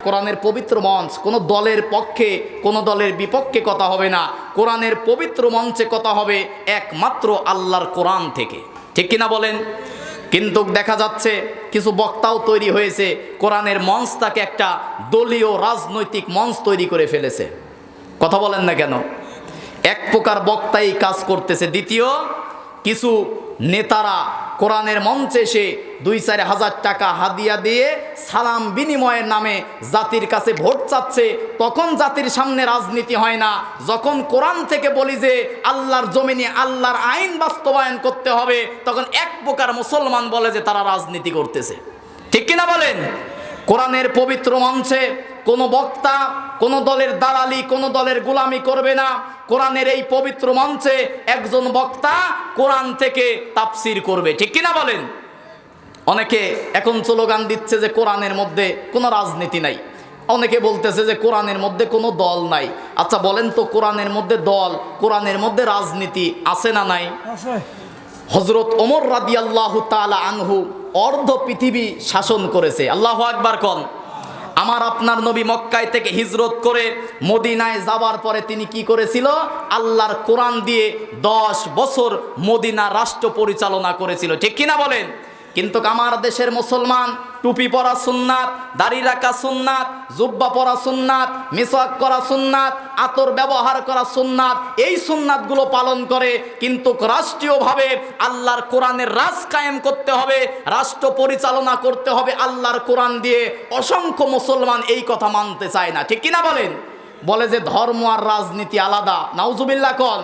কোরআনের পবিত্র মঞ্চ, কোনো দলের পক্ষে কোনো দলের বিপক্ষে কথা হবে না। কোরআনের পবিত্র মঞ্চে কথা হবে একমাত্র আল্লাহর কোরআন থেকে, ঠিক কিনা বলেন? কিন্তু দেখা যাচ্ছে কিছু বক্তাও তৈরি হয়েছে, কোরআনের মঞ্চটাকে একটা দলীয় রাজনৈতিক মঞ্চ তৈরি করে ফেলেছে। কথা বলেন না কেন? এক প্রকার বক্তাই কাজ করতেছে, দ্বিতীয় কিছু নেতারা কোরআনের মঞ্চে এসে 2-4 হাজার টাকা হাদিয়া দিয়ে সালাম বিনিময়ের নামে জাতির কাছে ভোট চাচ্ছে। তখন জাতির সামনে রাজনীতি হয় না। যখন কোরআন থেকে বলি যে আল্লাহর জমিনে আল্লাহর আইন বাস্তবায়ন করতে হবে, তখন এক প্রকার মুসলমান বলে যে তারা রাজনীতি করতেছে, ঠিক কিনা বলেন? কোরআনের পবিত্র মঞ্চে কোনো বক্তা কোনো দলের দালালি, কোনো দলের গোলামি করবে না। কোরআনের এই পবিত্র মঞ্চে একজন বক্তা কোরআন থেকে তাফসির করবে, ঠিক কিনা বলেন? অনেকে এখন স্লোগান দিচ্ছে যে কোরআনের মধ্যে কোনো রাজনীতি নাই, অনেকে বলতেছে যে কোরআনের মধ্যে কোনো দল নাই। আচ্ছা বলেন তো, কোরআনের মধ্যে দল, কোরআনের মধ্যে রাজনীতি আছে না নাই? হযরত ওমর রাদিয়াল্লাহু তাআলা আনহু অর্ধ পৃথিবী শাসন করেছে। আল্লাহু আকবার কোন। আমার আপনার নবী মক্কায় থেকে হিজরত করে মদিনায় যাওয়ার পরে তিনি কি করেছিল? আল্লাহর কোরআন দিয়ে 10 বছর মদিনা রাষ্ট্র পরিচালনা করেছিল, ঠিক কিনা বলেন? কিন্তু আমার দেশের মুসলমান টুপি পরা সুন্নাত, দাড়ি রাখা সুন্নাত, জুব্বা পরা সুন্নাত, মিসওয়াক করা সুন্নাত, আতর ব্যবহার করা সুন্নাত, এই সুন্নাতগুলো পালন করে। কিন্তু রাষ্ট্রীয়ভাবে আল্লাহর কোরআনের রাজ কায়েম করতে হবে, রাষ্ট্র পরিচালনা করতে হবে আল্লাহর কোরআন দিয়ে। অসংখ্য মুসলমান এই কথা মানতে চায় না, ঠিক কিনা বলেন? বলে যে ধর্ম আর রাজনীতি আলাদা। নাউজুবিল্লাহ কোন।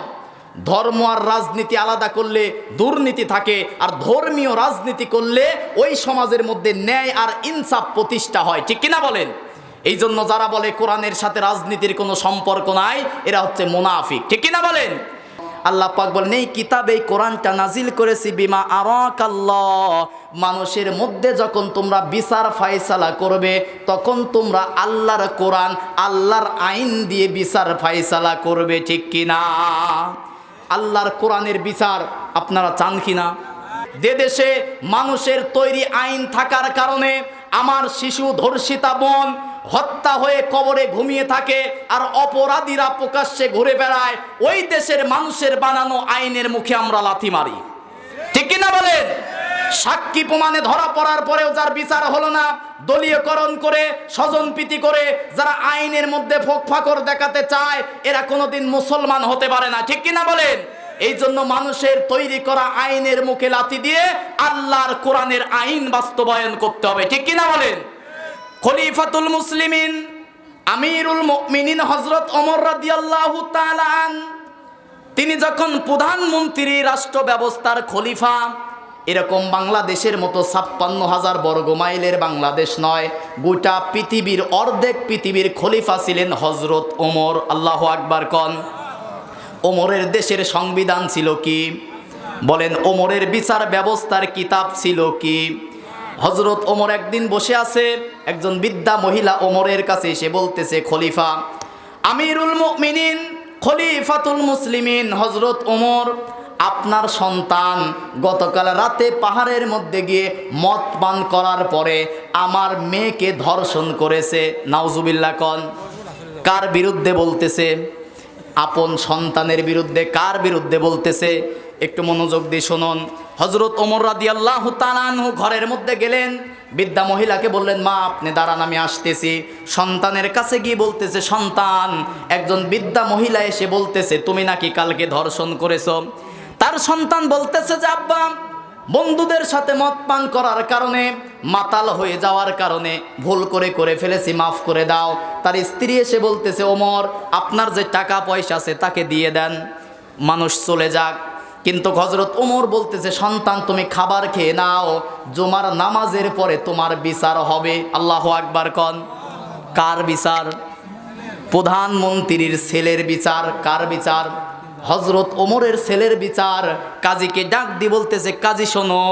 ধর্ম আর রাজনীতি আলাদা করলে দুর্নীতি থাকে, আর ধর্মীয় রাজনীতি করলে ওই সমাজের মধ্যে ন্যায় আর ইনসাফ প্রতিষ্ঠা হয়, ঠিক কিনা বলেন? এই জন্য যারা বলে কোরআনের সাথে রাজনীতির কোনো সম্পর্ক নাই, এরা হচ্ছে মুনাফিক, ঠিক কিনা বলেন? আল্লাহ পাক বলেন এই কিতাবে, এই কোরআনটা নাজিল করেছি বিমা আরাকাল্লাহ, মানুষের মধ্যে যখন তোমরা বিচার ফায়সালা করবে, তখন তোমরা আল্লাহর কোরআন, আল্লাহর আইন দিয়ে বিচার ফায়সালা করবে, ঠিক কিনা? আল্লাহর কোরআনের বিচার আপনারা চান কিনা? যে দেশে মানুষের তৈরি আইন থাকার কারণে আমার শিশু ধর্ষিতা বোন হত্যা হয়ে কবরে ঘুমিয়ে থাকে, আর অপরাধীরা প্রকাশ্যে ঘুরে বেড়ায়, ওই দেশের মানুষের বানানো আইনের মুখে আমরা লাথি মারি, ঠিক কিনা বলেন? সাক্ষী প্রমাণে ধরা পড়ার পরেও যার বিচার হলো না, দলীয়করণ করে, স্বজনপ্রীতি করে যারা আইনের মধ্যে ফাঁকর দেখাতে চায়, এরা কোনোদিন মুসলমান হতে পারে না, ঠিক কিনা বলেন? এই জন্য মানুষের তৈরি করা আইনের মুখে লাথি দিয়ে আল্লাহর কোরআনের আইন বাস্তবায়ন করতে হবে, ঠিক কিনা বলেন? খলিফাতুল মুসলিমিন আমিরুল মুমিনিন হযরত ওমর রাদিয়াল্লাহু তাআলা আন, তিনি যখন প্রধানমন্ত্রী, রাষ্ট্র ব্যবস্থার খলিফা, এরকম বাংলাদেশের মতো 56,000 বর্গ মাইলের বাংলাদেশ নয়, গোটা পৃথিবীর অর্ধেক পৃথিবীর খলিফা ছিলেন হযরত ওমর। আল্লাহু আকবার কোন। ওমরের দেশের সংবিধান ছিল কি? বলেন, ওমরের বিচার ব্যবস্থার কিতাব ছিল কি? হযরত ওমর একদিন বসে আছে, একজন বৃদ্ধা মহিলা ওমরের কাছে এসে বলতেছে, খলিফা আমিরুল মুমিনিন খলিফাতুল মুসলিমিন হযরত ওমর, আপনার সন্তান গতকাল রাতে পাহাড়ের মধ্যে গিয়ে মদ পান করার পরে আমার মেয়েকে ধর্ষণ করেছে। নাউজুবিল্লাহ কোন। কার বিরুদ্ধে বলতেছে? আপন সন্তানের বিরুদ্ধে। কার বিরুদ্ধে বলতেছে? একটু মনোযোগ দিয়ে শুনুন। হযরত ওমর রাদিয়াল্লাহু তাআলা আনহু ঘরের মধ্যে গেলেন, বৃদ্ধা মহিলাকে বললেন, মা আপনি দাঁড়ান, আমি আসতেছি। সন্তানের কাছে গিয়ে বলতেছে, সন্তান, একজন বৃদ্ধা মহিলা এসে বলতেছে তুমি নাকি কালকে ধর্ষণ করেছো। তার সন্তান বলতেছে যে আব্বা, বন্ধুদের সাথে মদ পান করার কারণে, মাতাল হয়ে যাওয়ার কারণে ভুল করে ফেলেছি, মাফ করে দাও। তার স্ত্রী এসে বলতেছে, ওমর আপনার যে টাকা পয়সা আছে তাকে দিয়ে দেন, মানুষ চলে যাক। কিন্তু হযরত ওমর বলতেছে, সন্তান তুমি খাবার খেয়ে নাও, জুমার নামাজের পরে তোমার বিচার হবে। আল্লাহু আকবার কোন। কার বিচার? প্রধানমন্ত্রীর ছেলের বিচার। কার বিচার? হযরত ওমরের ছেলের বিচার। কাজীকে ডাক দিয়ে বলতেছে, কাজী শোনো,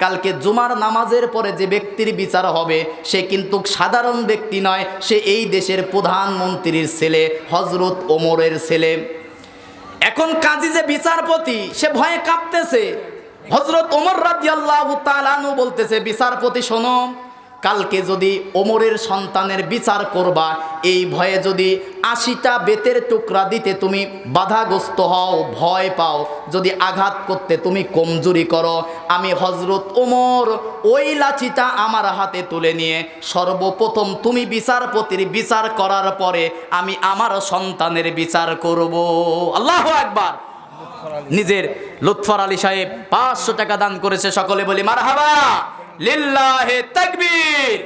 কালকে জুমার নামাজের পরে যে ব্যক্তির বিচার হবে সে কিন্তু সাধারণ ব্যক্তি নয়, সে এই দেশের প্রধানমন্ত্রীর ছেলে, হযরত ওমরের ছেলে। এখন কাজী যে বিচারপতি, সে ভয়ে কাঁপতেছে। হযরত ওমর রাদিয়াল্লাহু তাআলা আনহু বলতেছে, বিচারপতি শোনো, কালকে যদি ওমরের সন্তানের বিচার করবা, এই ভয়ে যদি 80টা বেতের টুকরা দিতে তুমি বাধাগ্রস্ত হও, ভয় পাও, যদি আঘাত করতে তুমি কমজোরি করো, আমি হযরত ওমর ওই লাঠিটা আমার হাতে তুলে নিয়ে সর্বপ্রথম তুমি বিচারপতির বিচার করার পরে আমি আমার সন্তানের বিচার করব। আল্লাহু আকবার। নিজের লুৎফর আলী সাহেব 500 টাকা দান করেছে, সকলে বলি মারহাবা লিল্লাহি তাকবীর।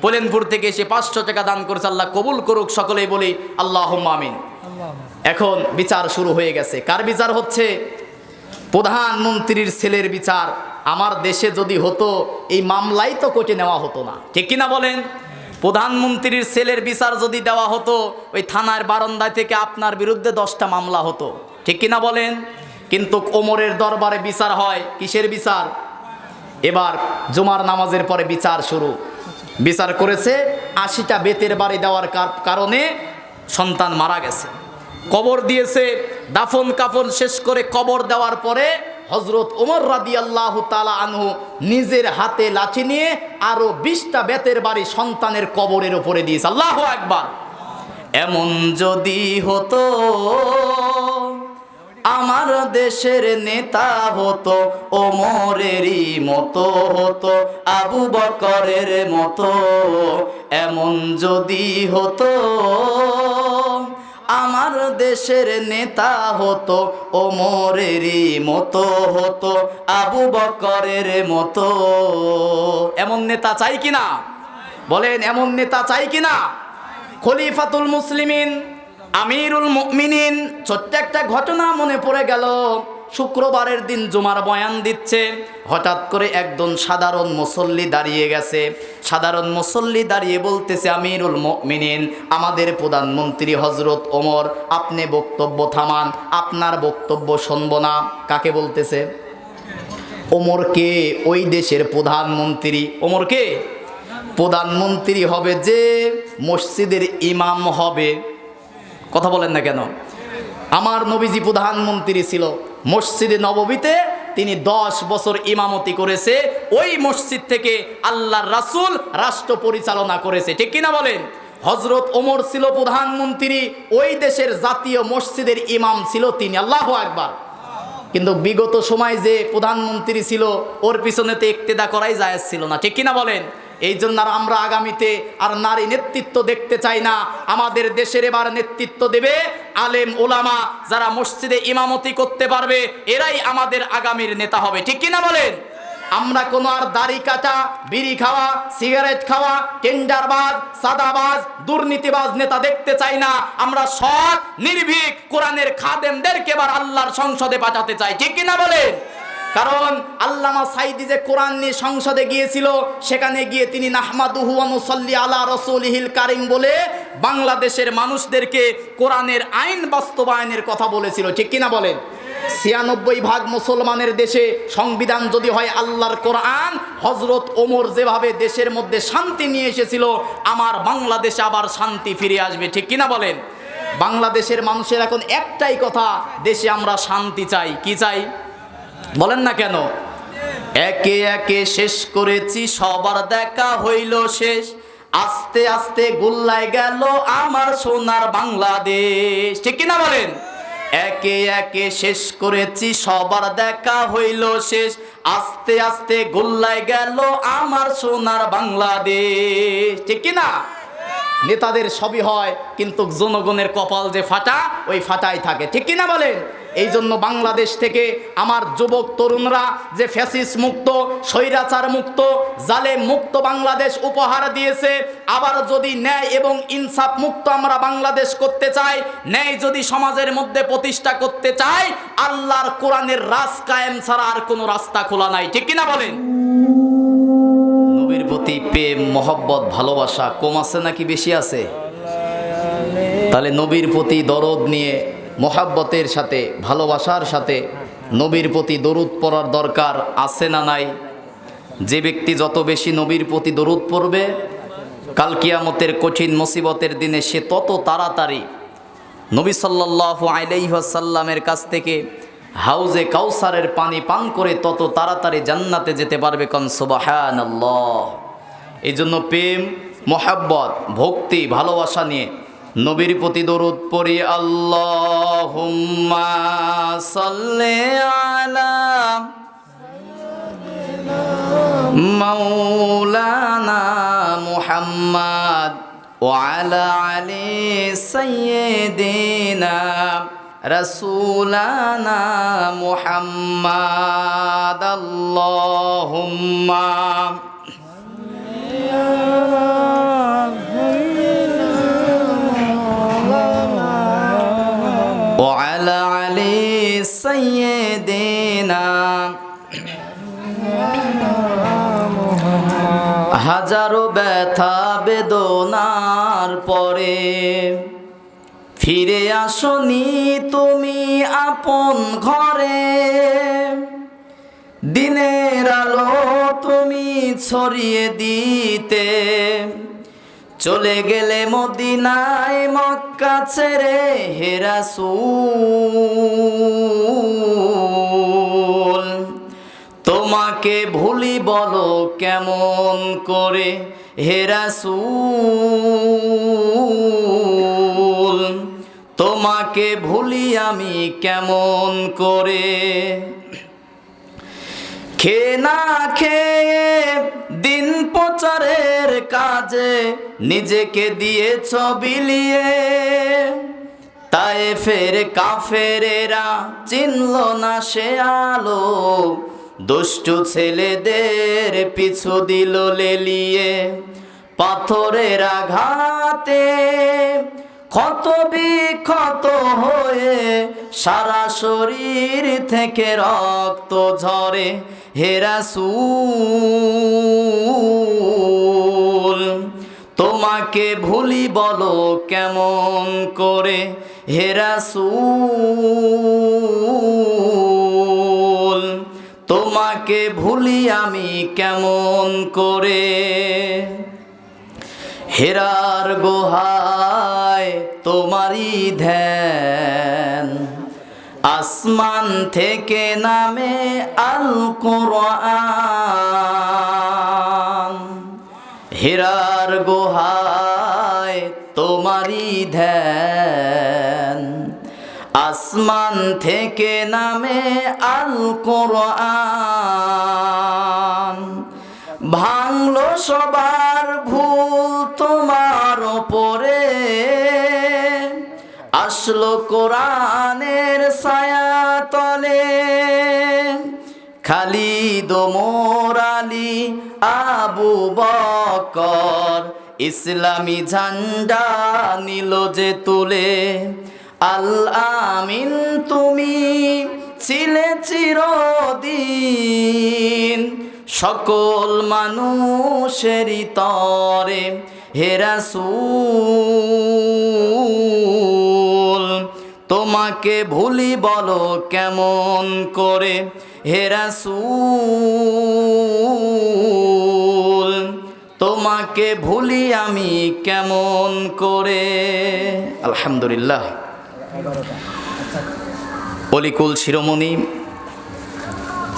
পোলেনপুর থেকে এসে 500 টাকা দান করেছে, আল্লাহ কবুল করুক, সকলেই বলি আল্লাহুম্মা আমিন। এখন বিচার শুরু হয়ে গেছে। কার বিচার হচ্ছে? প্রধানমন্ত্রীর ছেলের বিচার। আমার দেশে যদি হতো এই মামলাই তো কোর্টে নেওয়া হতো না, ঠিক কিনা বলেন? প্রধানমন্ত্রীর ছেলের বিচার যদি দেওয়া হতো, ওই থানার বারান্দায় থেকে আপনার বিরুদ্ধে 10টা মামলা হতো, ঠিক কিনা বলেন? কিন্তু ওমরের দরবারে বিচার হয়। কিসের বিচার? এবার জুমার নামাজের পরে বিচার শুরু। বিচার করেছে 80টা বেতের বাড়ি দেওয়ার কারণে সন্তান মারা গেছে, কবর দিয়েছে। দাফন কাফন শেষ করে কবর দেওয়ার পরে হযরত ওমর রাদিয়াল্লাহু তাআলা আনহু নিজের হাতে লাঠি নিয়ে আরো 20টা বেতের বাড়ি সন্তানের কবরের উপরে দিয়েছে। আল্লাহু আকবার। এমন যদি হতো আমার দেশের নেতা হতো, ওমরেরই মতো হতো, আবু বকরের মতো। এমন যদি হতো আমার দেশের নেতা হতো, ওমরেরই মতো হতো, আবু বকরের মতো। এমন নেতা চাই কিনা বলেন? এমন নেতা চাই কিনা? খলিফাতুল মুসলিমিন, আমিরুল মুমিনিন। ছোট্ট একটা ঘটনা মনে পড়ে গেল। শুক্রবারের দিন জুমার বয়ান দিচ্ছে, হঠাৎ করে একজন সাধারণ মুসল্লি দাঁড়িয়ে গেছে। সাধারণ মুসল্লি দাঁড়িয়ে বলতেছে, আমিরুল মুমিনিন, আমাদের প্রধানমন্ত্রী হযরত ওমর, আপনি বক্তব্য থামান, আপনার বক্তব্য শুনবো না। কাকে বলতেছে? ওমরকে। ওই দেশের প্রধানমন্ত্রী। ওমরকে প্রধানমন্ত্রী হবে যে মসজিদের ইমাম হবে। কথা বলেন না কেন? আমার নবীজি প্রধানমন্ত্রী ছিল। মসজিদে নববীতে তিনি 10 বছর ইমামতি করেছে। ওই মসজিদ থেকে আল্লাহর রাসূল রাষ্ট্র পরিচালনা করেছে, ঠিক কিনা বলেন? হযরত ওমর ছিল প্রধানমন্ত্রী, ওই দেশের জাতীয় মসজিদের ইমাম ছিল তিনি। আল্লাহু আকবার। কিন্তু বিগত সময় যে প্রধানমন্ত্রী ছিল ওর পিছনেতে ইক্তেদা করাই জায়েজ ছিল না, ঠিক কিনা বলেন? এই জন্য আমরা আগামীতে আর নারী নেতৃত্ব দেখতে চাই না। আমাদের দেশের এবার নেতৃত্ব দেবে আলেম ওলামা, যারা মসজিদে ইমামতি করতে পারবে, এরাই আমাদের আগামীর নেতা হবে, ঠিক কিনা বলেন? আমরা কোনো আর দাড়ি কাটা, বিড়ি খাওয়া, সিগারেট খাওয়া, টেন্ডারবাজ, সাদাবাজ, দুর্নীতিবাজ নেতা দেখতে চাই না। আমরা সৎ নির্ভীক কোরআনের খাদেমদেরকে এবার আল্লাহর সংসদে পাঠাতে চাই, ঠিক কিনা বলেন? কারণ আল্লামা সাইদি যে কোরআন নিয়ে সংসদে গিয়েছিল, সেখানে গিয়ে তিনি নাহমাদুহু ওয়া নুসাল্লি আলা রাসূলিহিল কারীম বলে বাংলাদেশের মানুষদেরকে কোরআনের আইন বাস্তবায়নের কথা বলেছিল, ঠিক কিনা বলেন? 96% মুসলমানের দেশে সংবিধান যদি হয় আল্লাহর কোরআন, হযরত ওমর যেভাবে দেশের মধ্যে শান্তি নিয়ে এসেছিল, আমার বাংলাদেশে আবার শান্তি ফিরে আসবে, ঠিক কিনা বলেন? বাংলাদেশের মানুষের এখন একটাই কথা, দেশে আমরা শান্তি চাই। কি চাই বলেন না কেন? একে একে শেষ করেছি, সবার দেখা হইল শেষ, আস্তে আস্তে গুল্লায় গেল আমার সোনার বাংলাদেশ, ঠিক কিনা বলেন? একে একে শেষ করেছি, সবার দেখা হইল শেষ, আস্তে আস্তে গুল্লায় গেল আমার সোনার বাংলাদেশ, ঠিক কিনা? নেতাদের সবই হয়, কিন্তু জনগণের কপাল যে ফাটা, ওই ফাটাই থাকে, ঠিক কিনা বলেন? এই জন্য বাংলাদেশ থেকে আমার যুবক তরুণরা যে ফ্যাসিস্ট মুক্ত, স্বৈরাচার মুক্ত, জালেম মুক্ত বাংলাদেশ উপহার দিয়েছে, আবার যদি ন্যায় এবং ইনসাফ মুক্ত আমরা বাংলাদেশ করতে চাই, ন্যায় যদি সমাজের মধ্যে প্রতিষ্ঠা করতে চাই, আল্লাহর কোরআনের রাজ কায়েম ছাড়া আর কোনো রাস্তা খোলা নাই, ঠিক কিনা বলেন? নবীর প্রতি প্রেম, মহব্বত, ভালোবাসা কম আছে নাকি বেশি আছে? তাহলে নবীর প্রতি দরদ নিয়ে, মহব্বতের সাথে, ভালোবাসার সাথে নবীর প্রতি দরুদ পড়ার দরকার আছে না নাই? যে ব্যক্তি যত বেশি নবীর প্রতি দরুদ পড়বে, কাল কিয়ামতের কঠিন মুসিবতের দিনে সে তত তাড়াতাড়ি নবী সাল্লাল্লাহু আলাইহি ওয়াসাল্লামের কাছ থেকে হাউজে কাউসারের পানি পান করে তত তাড়াতাড়ি জান্নাতে যেতে পারবে। কোন সুবহানাল্লাহ। এই জন্য প্রেম, মোহাব্বত, ভক্তি, ভালোবাসা নিয়ে নবীর প্রতি দরুদ পড়ি। আল্লাহুম্মা সাল্লি আলা মাওলানা মুহাম্মদ ওয়া আলা আলি সাইয়্যিদিনা রাসূলানা মুহাম্মদ। আল্লাহুম্মা ওয়া আলা আলি সাইয়্যিদিনা। হাজারো ব্যথা বেদনার পরে ফিরে আসনি তুমি আপন ঘরে, দিনের আলো তুমি ছড়িয়ে দিতে চলে গেলে মদিনায় মক্কা ছেড়ে হে রাসূল। তোমাকে ভুলি বলো কেমন করে হে রাসূল, তোমাকে ভুলি আমি কেমন করে। খেয়ে না খেয়ে দিন প্রচারের কাজে নিজেকে দিয়েছ বিলিয়ে, তায়েফের কাফেরেরা চিনল না সে আলো, দুষ্টু ছেলেদের পিছু দিল লেলিয়ে। পাথরের আঘাতে ক্ষত বিক্ষত হয়ে সারা শরীর থেকে রক্ত ঝরে হে রাসূল। তোমাকে ভুলি বলো কেমন করে হে রাসূল, তোমাকে ভুলি আমি কেমন করে। হেরার গুহায় তোমারই ধ্যান, আসমান থেকে নামে আল কোরআন। হেরার গুহায় তোমারই ধ্যান, আসমান থেকে নামে আল কোরআন। ভাঙলো সবার ভুল তোমার ওপরে, আসলো কোরআনের ছায়া তলে। খালিদ ওমর আলী আবু বকর ইসলামী ঝান্ডা নিল যে তুলে। আল আমিন তুমি ছিলে চিরদিন সকল মানুষেরই তরে হে রাসূল। তোমাকে ভুলি বলো কেমন করে হে রাসূল, তোমাকে ভুলি আমি কেমন করে। আলহামদুলিল্লাহ। অলিকুল শিরোমণি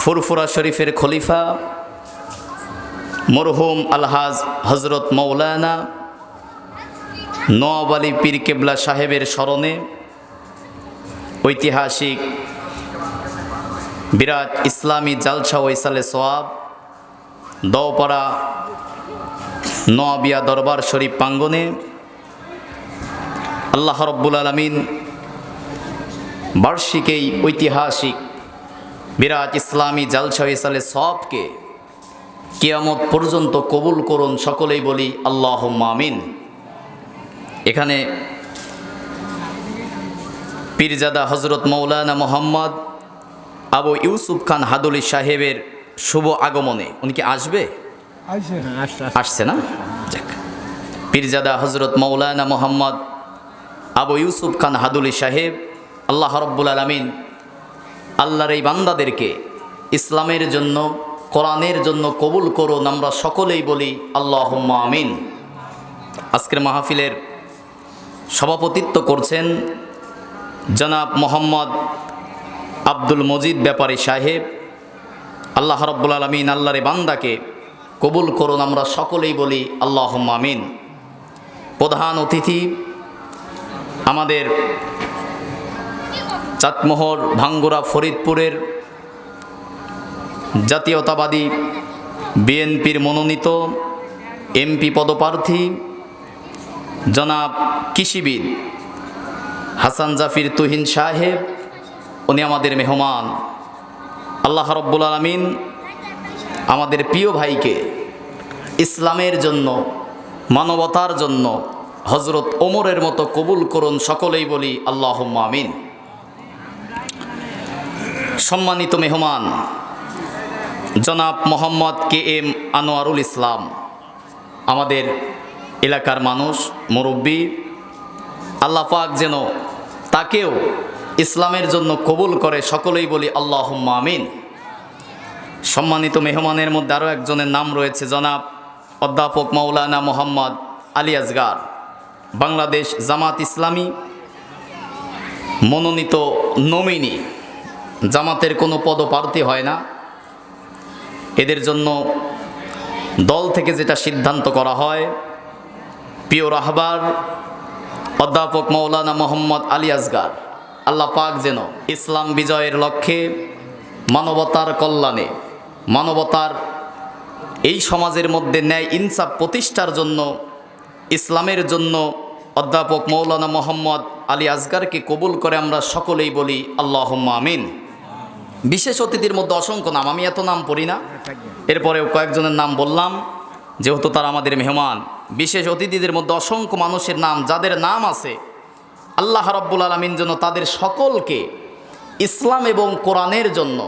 ফুরফুরা শরীফের খলিফা মরহুম আলহাজ হজরত মৌলানা নওয়াব আলী পীর কেবলা সাহেবের স্মরণে ঐতিহাসিক বিরাট ইসলামী জালসা ও ইসালে সোয়াব দওপাড়া নোয়াবিয়া দরবার শরীফ প্রাঙ্গণে আল্লাহ রব্বুল আলামিন বার্ষিক এই ঐতিহাসিক বিরাট ইসলামী জালসা ও ইসালে সোয়াবকে কিয়ামত পর্যন্ত কবুল করুন, সকলেই বলি আল্লাহুম্মা আমিন। এখানে পীরজাদা হজরত মৌলানা মোহাম্মদ আবু ইউসুফ খান হাদুলি সাহেবের শুভ আগমনে উনি কি আসবে? আসছে না? যাক, পীরজাদা হজরত মৌলানা মোহাম্মদ আবু ইউসুফ খান হাদুলি সাহেব, আল্লাহ রব্বুল আলামিন আল্লাহর এই বান্দাদেরকে ইসলামের জন্য কোরআনের জন্য কবুল করুন, আমরা সকলেই বলি আল্লাহুম্মা আমিন। আজকের মাহফিলের সভাপতিত্ব করছেন জনাব মোহাম্মদ আব্দুল মজিদ ব্যাপারী সাহেব। আল্লাহ রব্বুল আলামিন আল্লাহর এই বান্দাকে কবুল করুন, আমরা সকলেই বলি আল্লাহুম্মা আমিন। প্রধান অতিথি আমাদের চাটমোহর ভাঙ্গুরা ফরিদপুরের জাতীয়তাবাদী বিএনপির মনোনীত এমপি পদপ্রার্থী জনাব কৃষিবিদ হাসান জাফির তুহিন সাহেব, উনি আমাদের মেহমান। আল্লাহ রাব্বুল আলামিন আমাদের প্রিয় ভাইকে ইসলামের জন্য, মানবতার জন্য হযরত ওমরের মতো কবুল করুন, সকলেই বলি আল্লাহুম্মা আমিন। সম্মানিত মেহমান জনাব মোহাম্মদ কে এম আনোয়ারুল ইসলাম, আমাদের এলাকার মানুষ, মুরব্বী, আল্লাহ পাক যেন তাকেও ইসলামের জন্য কবুল করে, সকলেই বলি আল্লাহুম্মা আমিন। সম্মানিত মেহমানের মধ্যে আরও একজনের নাম রয়েছে জনাব অধ্যাপক মাওলানা মোহাম্মদ আলী আসগার, বাংলাদেশ জামাত ইসলামী মনোনীত নমিনি। জামাতের কোনো পদপ্রার্থী হয় না, এদের জন্য দল থেকে যেটা সিদ্ধান্ত করা হয়, প্রিয় রাহবার অধ্যাপক মাওলানা মোহাম্মদ আলী আসগার, আল্লাহ পাক যেন ইসলাম বিজয়ের লক্ষ্যে, মানবতার কল্যাণে, মানবতার এই সমাজের মধ্যে ন্যায় ইনসাফ প্রতিষ্ঠার জন্য, ইসলামের জন্য অধ্যাপক মাওলানা মোহাম্মদ আলী আসগারকে কবুল করে, আমরা সকলেই বলি আল্লাহুম্মা আমিন। বিশেষ অতিথির মধ্যে অসংখ্য নাম, আমি এত নাম পড়ি না, এরপরেও কয়েকজনের নাম বললাম যেহেতু তারা আমাদের মেহমান। বিশেষ অতিথিদের মধ্যে অসংখ্য মানুষের নাম, যাদের নাম আছে, আল্লাহ রাব্বুল আলামিন যেন তাদের সকলকে ইসলাম এবং কোরআনের জন্য,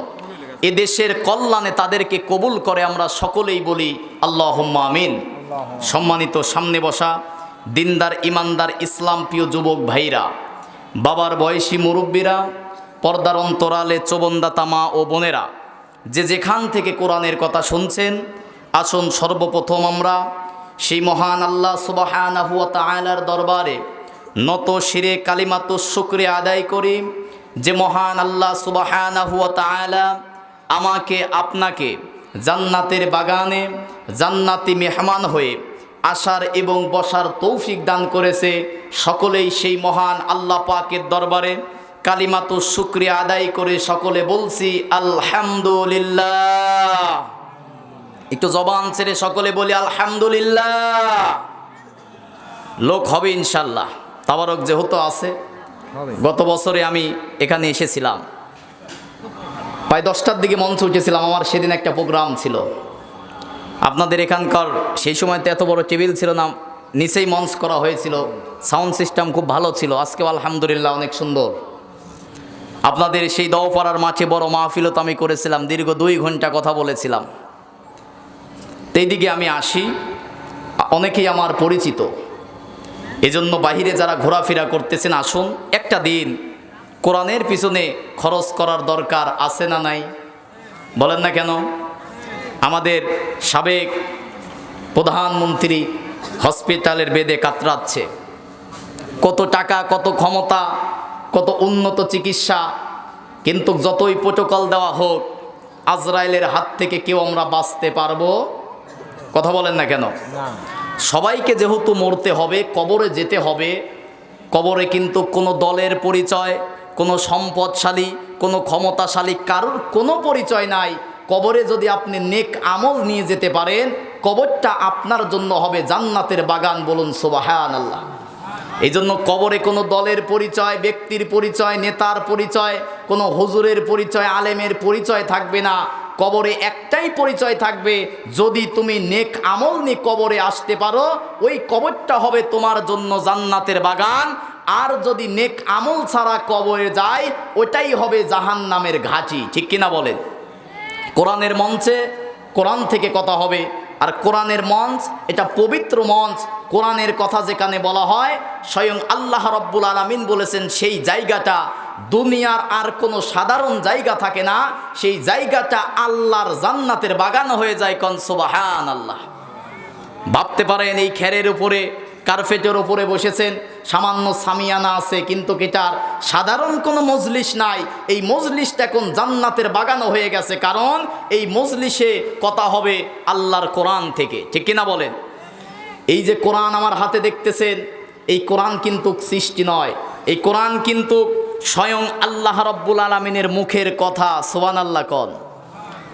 এ দেশের কল্যাণে তাদেরকে কবুল করে, আমরা সকলেই বলি আল্লাহুম্মা আমিন। সম্মানিত সামনে বসা দিনদার, ইমানদার, ইসলাম প্রিয় যুবক ভাইরা, বাবার বয়সী মুরব্বীরা, পর্দার অন্তরালে চোবনদাতা মা ও বোনেরা, যে যেখান থেকে কোরআনের কথা শুনছেন, আসুন সর্বপ্রথম আমরা সেই মহান আল্লাহ সুবহানাহু ওয়া তাআলার দরবারে নত শিরে কালিমাতুশ শুকরিয়া আদায় করি, যে মহান আল্লাহ সুবহানাহু ওয়া তাআলা আমাকে আপনাকে জান্নাতের বাগানে জান্নাতি মেহমান হয়ে আসার এবং বসার তৌফিক দান করেছে। সকলেই সেই মহান আল্লাহ পাকের দরবারে কালিমাতুশ শুকরিয়া আদায় করে সকলে বলছি আলহামদুলিল্লাহ। একটু জবান ছেড়ে সকলে বলি আলহামদুলিল্লাহ। লোক হবে ইনশাল্লাহ, তাবারক যেহেতু আছে। গত বছরে আমি এখানে এসেছিলাম, প্রায় 10টার দিকে মঞ্চে উঠেছিলাম, আমার সেদিন একটা প্রোগ্রাম ছিল। আপনাদের এখানকার সেই সময়তে এত বড় টেবিল ছিল না, নিচেই মঞ্চ করা হয়েছিল, সাউন্ড সিস্টেম খুব ভালো ছিল। আজকেও আলহামদুলিল্লাহ অনেক সুন্দর। আপনাদের সেই দাওপাড়ার মাঠে বড় মাহফিলত আমি করেছিলাম, দীর্ঘ 2 ঘন্টা কথা বলেছিলাম। এইদিকে আমি আসি, অনেকেই আমার পরিচিত, এজন্য বাহিরে যারা ঘোরাফেরা করতেছেন, আসুন একটা দিন কোরআনের পিছনে খরচ করার দরকার আছে না নাই? বলেন না কেন? আমাদের সাবেক প্রধানমন্ত্রী হসপিটালের বেদে কাতরাচ্ছে, কত টাকা, কত ক্ষমতা, কত উন্নত চিকিৎসা, কিন্তু যতই প্রোটোকল দেওয়া হোক, আজরাইলের হাত থেকে কেউ আমরা বাঁচতে পারবো? কথা বলেন না কেন? সবাইকে যেহেতু মরতে হবে, কবরে যেতে হবে, কবরে কিন্তু কোনো দলের পরিচয়, কোনো সম্পদশালী, কোনো ক্ষমতাশালী কারোর কোনো পরিচয় নাই। কবরে যদি আপনি নেক আমল নিয়ে যেতে পারেন, কবরটা আপনার জন্য হবে জান্নাতের বাগান। বলুন সুবহানাল্লাহ। এই জন্য কবরে কোনো দলের পরিচয়, ব্যক্তির পরিচয়, নেতার পরিচয়, কোনো হুজুরের পরিচয়, আলেমের পরিচয় থাকবে না। কবরে একটাই পরিচয় থাকবে, যদি তুমি নেক আমল নিয়ে কবরে আসতে পারো, ওই কবরটা হবে তোমার জন্য জান্নাতের বাগান। আর যদি নেক আমল ছাড়া কবরে যায়, ওটাই হবে জাহান্নামের ঘাঁটি। ঠিক কিনা বলেন? কোরআনের মঞ্চে কোরআন থেকে কথা হবে, আর কোরআনের মঞ্চ এটা পবিত্র মঞ্চ। কোরআনের কথা যেখানে বলা হয়, স্বয়ং আল্লাহ রাব্বুল আলামিন বলেছেন সেই জায়গাটা দুনিয়ার আর কোনো সাধারণ জায়গা থাকে না, সেই জায়গাটা আল্লাহর জান্নাতের বাগান হয়ে যায়। কোন সুবহানাল্লাহ। ভাবতে পারেন এই খেরের উপরে কার্পেটের ওপরে বসেছেন, সামান্য সামিয়ানা আছে, কিন্তু এটার সাধারণ কোনো মজলিস নাই। এই মজলিসটা এখন জান্নাতের বাগানও হয়ে গেছে, কারণ এই মজলিসে কথা হবে আল্লাহর কোরআন থেকে। ঠিক কিনা বলেন? এই যে কোরআন আমার হাতে দেখতেছেন, এই কোরআন কিন্তু সৃষ্টি নয়, এই কোরআন কিন্তু স্বয়ং আল্লাহ রাব্বুল আলামিনের মুখের কথা। সুবহানাল্লাহ কোন?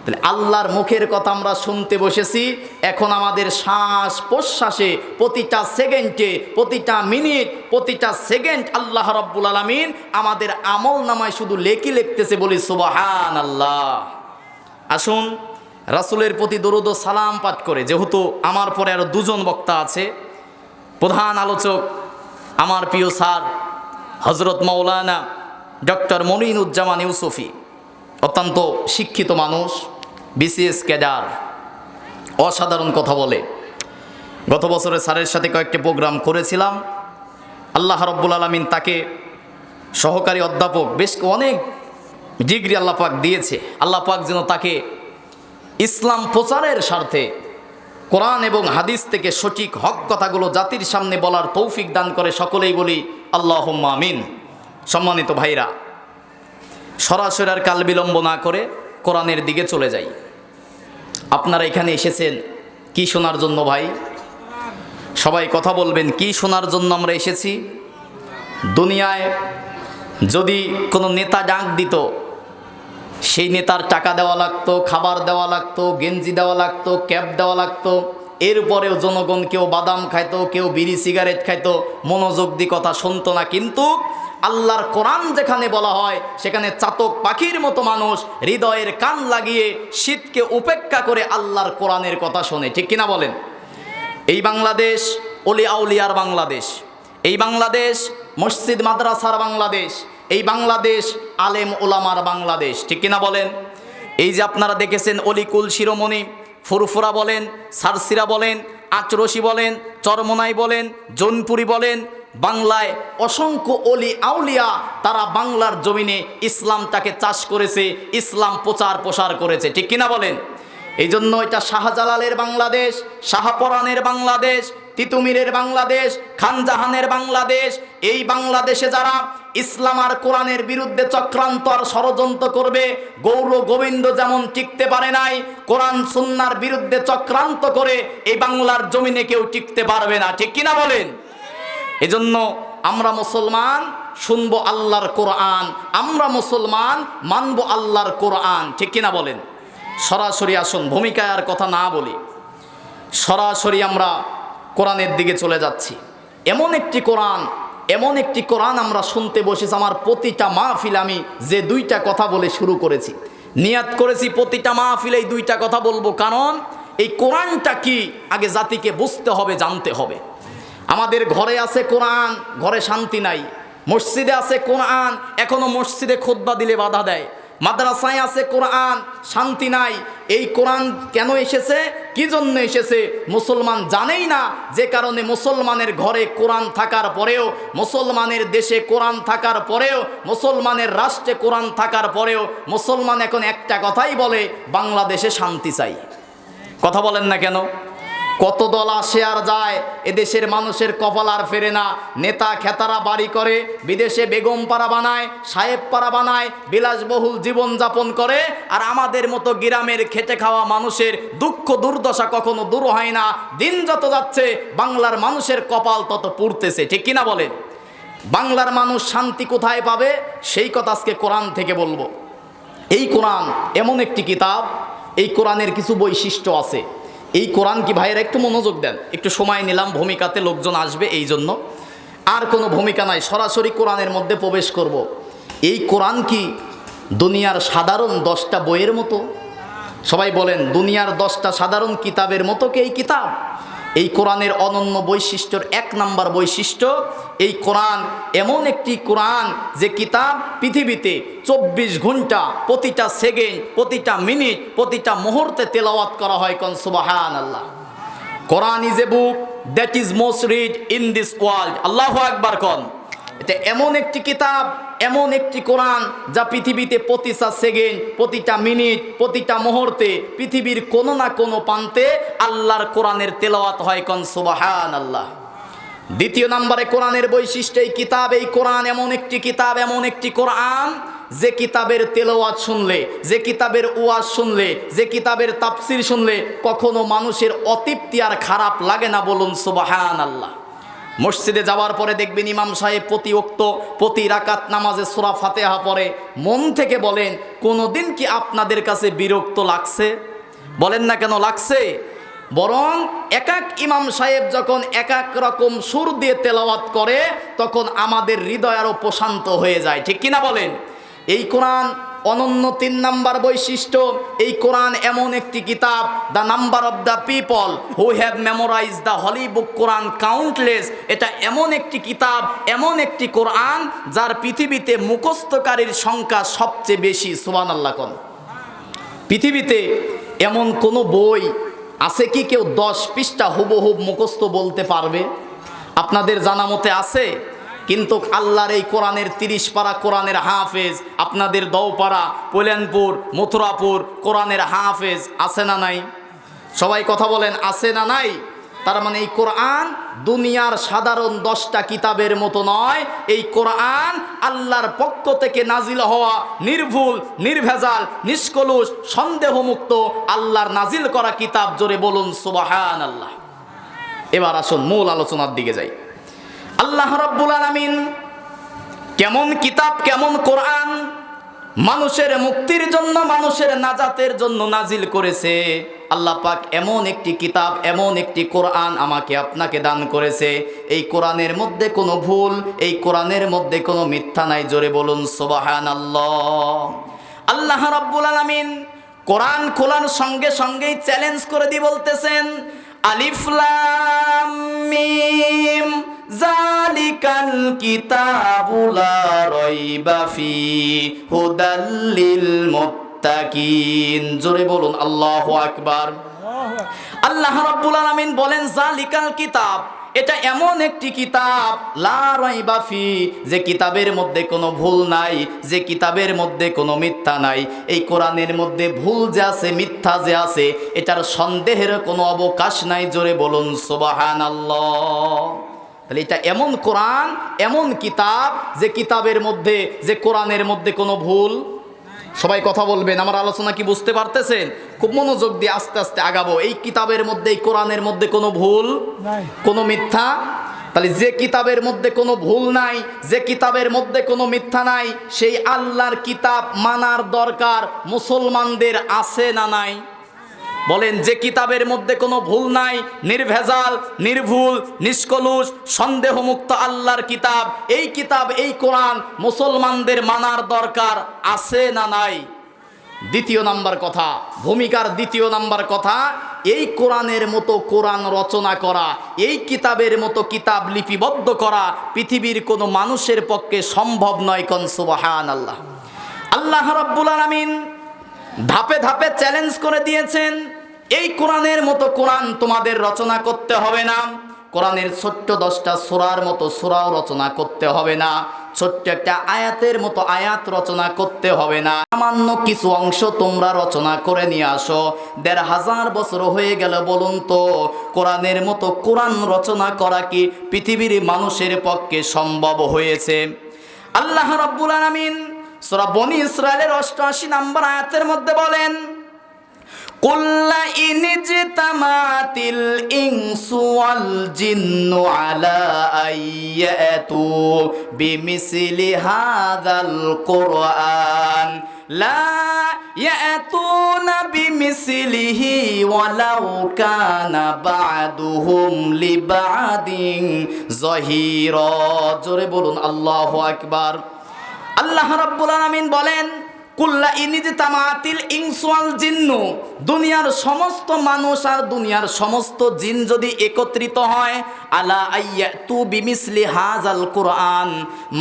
তাহলে আল্লাহর মুখের কথা আমরা শুনতে বসেছি। এখন আমাদের শ্বাস প্রশ্বাসে, প্রতিটা সেকেন্ডে, প্রতিটা মিনিট, প্রতিটা সেকেন্ড আল্লাহ রাব্বুল আলামিন আমাদের আমল নামায় শুধু লেখি লিখতেছে। বলি সুবহানাল্লাহ। আসুন রাসূলের প্রতি দরুদ ও সালাম পাঠ করে, যেহেতু আমার পরে আরো দুজন বক্তা আছে, প্রধান আলোচক আমার প্রিয় স্যার হযরত মাওলানা ডক্টর মনিরুজ্জামান ইউসুফি, অত্যন্ত শিক্ষিত মানুষ, বিসিএস ক্যাডার, অসাধারণ কথা বলে। গত বছরে স্যারের সাথে কয়েকটি প্রোগ্রাম করেছিলাম। আল্লাহ রাব্বুল আলামিন তাকে সহকারী অধ্যাপক, বেশ অনেক ডিগ্রি আল্লাহ পাক দিয়েছে। আল্লাহ পাক যেন তাকে ইসলাম প্রচারের স্বার্থে কোরআন এবং হাদিস থেকে সঠিক হক কথাগুলো জাতির সামনে বলার তৌফিক দান করে। সকলেই বলি আল্লাহুম্মা আমিন। সম্মানিত ভাইরা, সরাসরি আর কাল বিলম্ব না করে কোরআনের দিকে চলে যাই। আপনারা এখানে এসেছেন কি শোনার জন্য ভাই? সবাই কথা বলবেন, কি শোনার জন্য আমরা এসেছি? দুনিয়ায় যদি কোনো নেতা ডাক দিত, সেই নেতার টাকা দেওয়া লাগতো, খাবার দেওয়া লাগতো, গেঞ্জি দেওয়া লাগতো, ক্যাপ দেওয়া লাগতো। এরপরেও জনগণ কেউ বাদাম খাইতো, কেউ বিড়ি সিগারেট খাইতো, মনোযোগ দিয়ে কথা শুনতো না। কিন্তু আল্লাহর কোরআন যেখানে বলা হয়, সেখানে চাতক পাখির মতো মানুষ হৃদয়ের কান লাগিয়ে শীতকে উপেক্ষা করে আল্লাহর কোরআনের কথা শোনে। ঠিক কিনা বলেন? এই বাংলাদেশ ওলি আউলিয়ার বাংলাদেশ, এই বাংলাদেশ মসজিদ মাদ্রাসার বাংলাদেশ, এই বাংলাদেশ আলেম ওলামার বাংলাদেশ। ঠিক কিনা বলেন? এই যে আপনারা দেখেছেন অলিকুল শিরোমণি, ফুরফুরা বলেন, সারসিরা বলেন, আচরসি বলেন, চরমনাই বলেন, জৌনপুরি বলেন, বাংলায় অসংখ্য অলি আউলিয়া, তারা বাংলার জমিনে ইসলামটাকে চাষ করেছে, ইসলাম প্রচার প্রসার করেছে। ঠিক কিনা বলেন? এই জন্য এটা শাহজালালের বাংলাদেশ, শাহপরানের বাংলাদেশ, তিতুমিরের বাংলাদেশ, খানজাহানের বাংলাদেশ। এই বাংলাদেশে যারা ইসলাম আর কোরআনের বিরুদ্ধে চক্রান্ত আর ষড়যন্ত্র করবে, গৌর গোবিন্দ যেমন টিকতে পারে নাই, কোরআন সুন্নাহর বিরুদ্ধে চক্রান্ত করে এই বাংলার জমিনে কেউ টিকতে পারবে না। ঠিক কিনা বলেন? এজন্য আমরা মুসলমান, শুনবো আল্লাহর কোরআন, আমরা মুসলমান, মানবো আল্লাহর কোরআন। ঠিক কিনা বলেন? সরাসরি আসুন, ভূমিকায় আর কথা না বলি, সরাসরি আমরা কোরআনের দিকে চলে যাচ্ছি। এমন একটি কোরআন, এমন একটি কোরআন আমরা শুনতে বসেছি। আমার প্রতিটা মাহফিল আমি যে দুইটা কথা বলে শুরু করেছি, নিয়াত করেছি প্রতিটা মাহফিলে এই দুইটা কথা বলবো, কারণ এই কোরআনটা কি আগে জাতিকে বুঝতে হবে, জানতে হবে। আমাদের ঘরে আছে কোরআন, ঘরে শান্তি নাই। মসজিদে আছে কোরআন, এখনো মসজিদে খুতবা দিলে বাধা দেয়। মাদ্রাসায় আছে কোরআন, শান্তি নাই। এই কোরআন কেন এসেছে, কি জন্য এসেছে মুসলমান জানেই না। যে কারণে মুসলমানের ঘরে কোরআন থাকার পরেও, মুসলমানের দেশে কোরআন থাকার পরেও, মুসলমানের রাষ্ট্রে কোরআন থাকার পরেও মুসলমান এখন একটা কথাই বলে, বাংলাদেশে শান্তি চাই। কথা বলেন না কেন? কত দল আসে আর যায়, এদেশের মানুষের কপাল আর ফেরে না। নেতা খেতারা বাড়ি করে, বিদেশে বেগম পাড়া বানায়, সাহেব পাড়া বানায়, বিলাসবহুল জীবনযাপন করে, আর আমাদের মতো গ্রামের খেটে খাওয়া মানুষের দুঃখ দুর্দশা কখনো দূর হয় না। দিন যত যাচ্ছে বাংলার মানুষের কপাল তত পুড়তেছে। ঠিক কিনা বলেন? বাংলার মানুষ শান্তি কোথায় পাবে, সেই কথা আজকে কোরআন থেকে বলবো। এই কোরআন এমন একটি কিতাব, এই কোরআনের কিছু বৈশিষ্ট্য আছে। এই কোরআন কি ভাইয়েরা একটু মনোযোগ দেন, একটু সময় নিলাম, ভূমিকাতে লোকজন আসবে এই জন্য, আর কোনো ভূমিকা নাই, সরাসরি কোরআনের মধ্যে প্রবেশ করব। এই কোরআন কি দুনিয়ার সাধারণ 10টা বইয়ের মতো? সবাই বলেন, দুনিয়ার 10টা সাধারণ কিতাবের মতো কি এই কিতাব? এই কোরআনের অনন্য বৈশিষ্ট্যর 1 নাম্বার বৈশিষ্ট্য, এই কোরআন এমন একটি কোরআন যে কিতাব পৃথিবীতে 24 ঘন্টা, প্রতিটা সেকেন্ড, প্রতিটা মিনিট, প্রতিটা মুহূর্তে তেলাওয়াত করা হয়। কোন সুবহানাল্লাহ। Quran is a book that is most read in this world. আল্লাহু আকবার কোন। এটা এমন একটি কিতাব, এমন একটি কোরআন যা পৃথিবীতে প্রতিটা সেকেন্ড, প্রতিটা মিনিট, প্রতিটা মুহূর্তে পৃথিবীর কোনো না কোনো প্রান্তে আল্লাহর কোরআনের তেলাওয়াত হয়। কোন সুবহানাল্লাহ। দ্বিতীয় নম্বরে কোরআনের বৈশিষ্ট্য, এই কিতাব, এই কোরআন এমন একটি কিতাব, এমন একটি কোরআন যে কিতাবের তেলাওয়াত শুনলে, যে কিতাবের ওয়াজ শুনলে, যে কিতাবের তাফসির শুনলে কখনো মানুষের অতৃপ্তি আর খারাপ লাগে না। বলুন সুবহানাল্লাহ। মসজিদে যাওয়ার পরে দেখবেন ইমাম সাহেব প্রতি রাকাত নামাজে সূরা ফাতিহা পড়ে। মন থেকে বলেন, কোনোদিন কি আপনাদের কাছে বিরক্ত লাগছে? বলেন না কেন লাগছে? বরং এক এক ইমাম সাহেব যখন এক এক রকম সুর দিয়ে তেলাওয়াত করে তখন আমাদের হৃদয় আরও প্রশান্ত হয়ে যায়। ঠিক কিনা বলেন? এই কোরআন অনন্য 3 নাম্বার বৈশিষ্ট্য, এই কোরআন এমন একটি কিতাব, the number of the people who have memorize the holy book Quran countless. এটা এমন একটি কিতাব, এমন একটি কোরআন যার পৃথিবীতে মুখস্থকারীর সংখ্যা সবচেয়ে বেশি। সুবহানাল্লাহ কোন পৃথিবীতে এমন কোনো বই আছে কি কেউ 10 পৃষ্ঠা হুবহুব মুখস্থ বলতে পারবে? আপনাদের জানা মতে আছে? কিন্তু আল্লাহর এই কোরআনের 30 পারা কোরআনের হাফেজ আপনাদের দৌপাড়া, কল্যাণপুর, মথুরাপুর কোরআনের হাফেজ আছে না নাই? সবাই কথা বলেন, আছে না নাই? তার মানে এই কোরআন দুনিয়ার সাধারণ 10টা কিতাবের মতো নয়। এই কোরআন আল্লাহর পক্ষ থেকে নাজিল হওয়া, নির্ভুল, নির্ভেজাল, নিষ্কলুষ, সন্দেহমুক্ত আল্লাহর নাজিল করা কিতাব। জোরে বলুন সুবহানাল্লাহ। এবার আসুন মূল আলোচনার দিকে যাই। আল্লাহ রাব্বুল আলামিন কেমন কিতাব, কেমন কোরআন মানুষের মুক্তির জন্য, মানুষের নাজাতের জন্য নাজিল করেছে। আল্লাহ পাক এমন একটি কিতাব, এমন একটি কোরআন আমাকে আপনাকে দান করেছে। এই কোরআনের মধ্যে কোনো ভুল, এই কোরআনের মধ্যে কোনো মিথ্যা নাই। জোরে বলুন সুবহানাল্লাহ। আল্লাহ রাব্বুল আলামিন কোরআন খোলার সঙ্গে সঙ্গেই চ্যালেঞ্জ করে দিয়ে বলতেছেন, আলিফ লাম মিম যালিকাল কিতাবু লা রাইবা ফি হুদাল লিল মুত্তাকিন। জোরে বলুন আল্লাহু আকবার। আল্লাহ রাব্বুল আলামিন বলেন যালিকাল কিতাব, এটা এমন একটি কিতাব, লা রাইবা ফি, যে কিতাবের মধ্যে কোনো ভুল নাই, যে কিতাবের মধ্যে কোনো মিথ্যা নাই। এই কোরআনের মধ্যে ভুল যে আছে, মিথ্যা যে আছে, এটার সন্দেহের কোনো অবকাশ নাই। জোরে বলুন সুবহানাল্লাহ। তাহলে এটা এমন কোরআন, এমন কিতাব যে কিতাবের মধ্যে, যে কোরআনের মধ্যে কোনো ভুল। সবাই কথা বলবেন, আমার আলোচনা কি বুঝতে পারতেছেন? খুব মনোযোগ দিয়ে আস্তে আস্তে আগাবো। এই কিতাবের মধ্যে, এই কোরআনের মধ্যে কোনো ভুল, কোনো মিথ্যা। তাহলে যে কিতাবের মধ্যে কোনো ভুল নাই, যে কিতাবের মধ্যে কোনো মিথ্যা নাই, সেই আল্লাহর কিতাব মানার দরকার মুসলমানদের আছে না নাই? বলেন, যে কিতাবের মধ্যে কোনো ভুল নাই, নির্ভেজাল, নির্ভুল, নিষ্কলুষ, সন্দেহমুক্ত আল্লাহর কিতাব, এই কিতাব, এই কোরআন মুসলমানদের মানার দরকার আছে না নাই? দ্বিতীয় নাম্বার কথা, ভূমিকার দ্বিতীয় নাম্বার কথা, এই কোরআনের মতো কোরআন রচনা করা, এই কিতাবের মতো কিতাব লিপিবদ্ধ করা পৃথিবীর কোনো মানুষের পক্ষে সম্ভব নয়। কোন সুবহানাল্লাহ। আল্লাহ রাব্বুল আলামিন ধাপে ধাপে চ্যালেঞ্জ করে দিয়েছেন, এই কোরআনের মতো কোরআন তোমাদের রচনা করতে হবে না। কোরআনের ছোট্ট 10টা সূরার মতো সূরাও রচনা করতে হবে না। ছোট্ট একটা আয়াতের মতো আয়াত রচনা করতে হবে না। সামান্য কিছু অংশ তোমরা রচনা করে নিয়ে আসো। 1500 বছর হয়ে গেল, বলুন তো কোরআনের মতো কোরআন রচনা করা কি পৃথিবীর মানুষের পক্ষে সম্ভব হয়েছে? আল্লাহ রাব্বুল আলামিন সূরা বনী ইসরাইলের 88 নম্বর আয়াতের মধ্যে বলেন, কুল্লা ইনজিতামাতিল ইনসু ওয়াল জিন্নু আলা আইয়াতু বিমিসলি হাযাল কুরআন লা ইয়াতুনা বিমিসলিহি ওয়ালাউ কানা বা'দুহুম লিবা'দিন যাহিরা। জোরে বলুন আল্লাহু আকবার। আল্লাহ রাব্বুল আলামিন বলেন, কুল্লা ইনজিতামাতিল ইনসু ওয়াল জিন্নু, দুনিয়ার সমস্ত মানুষ আর দুনিয়ার সমস্ত জিন যদি একত্রিত হয়, আলা আইয়াতু বিমিসলি হাযাল কুরআন,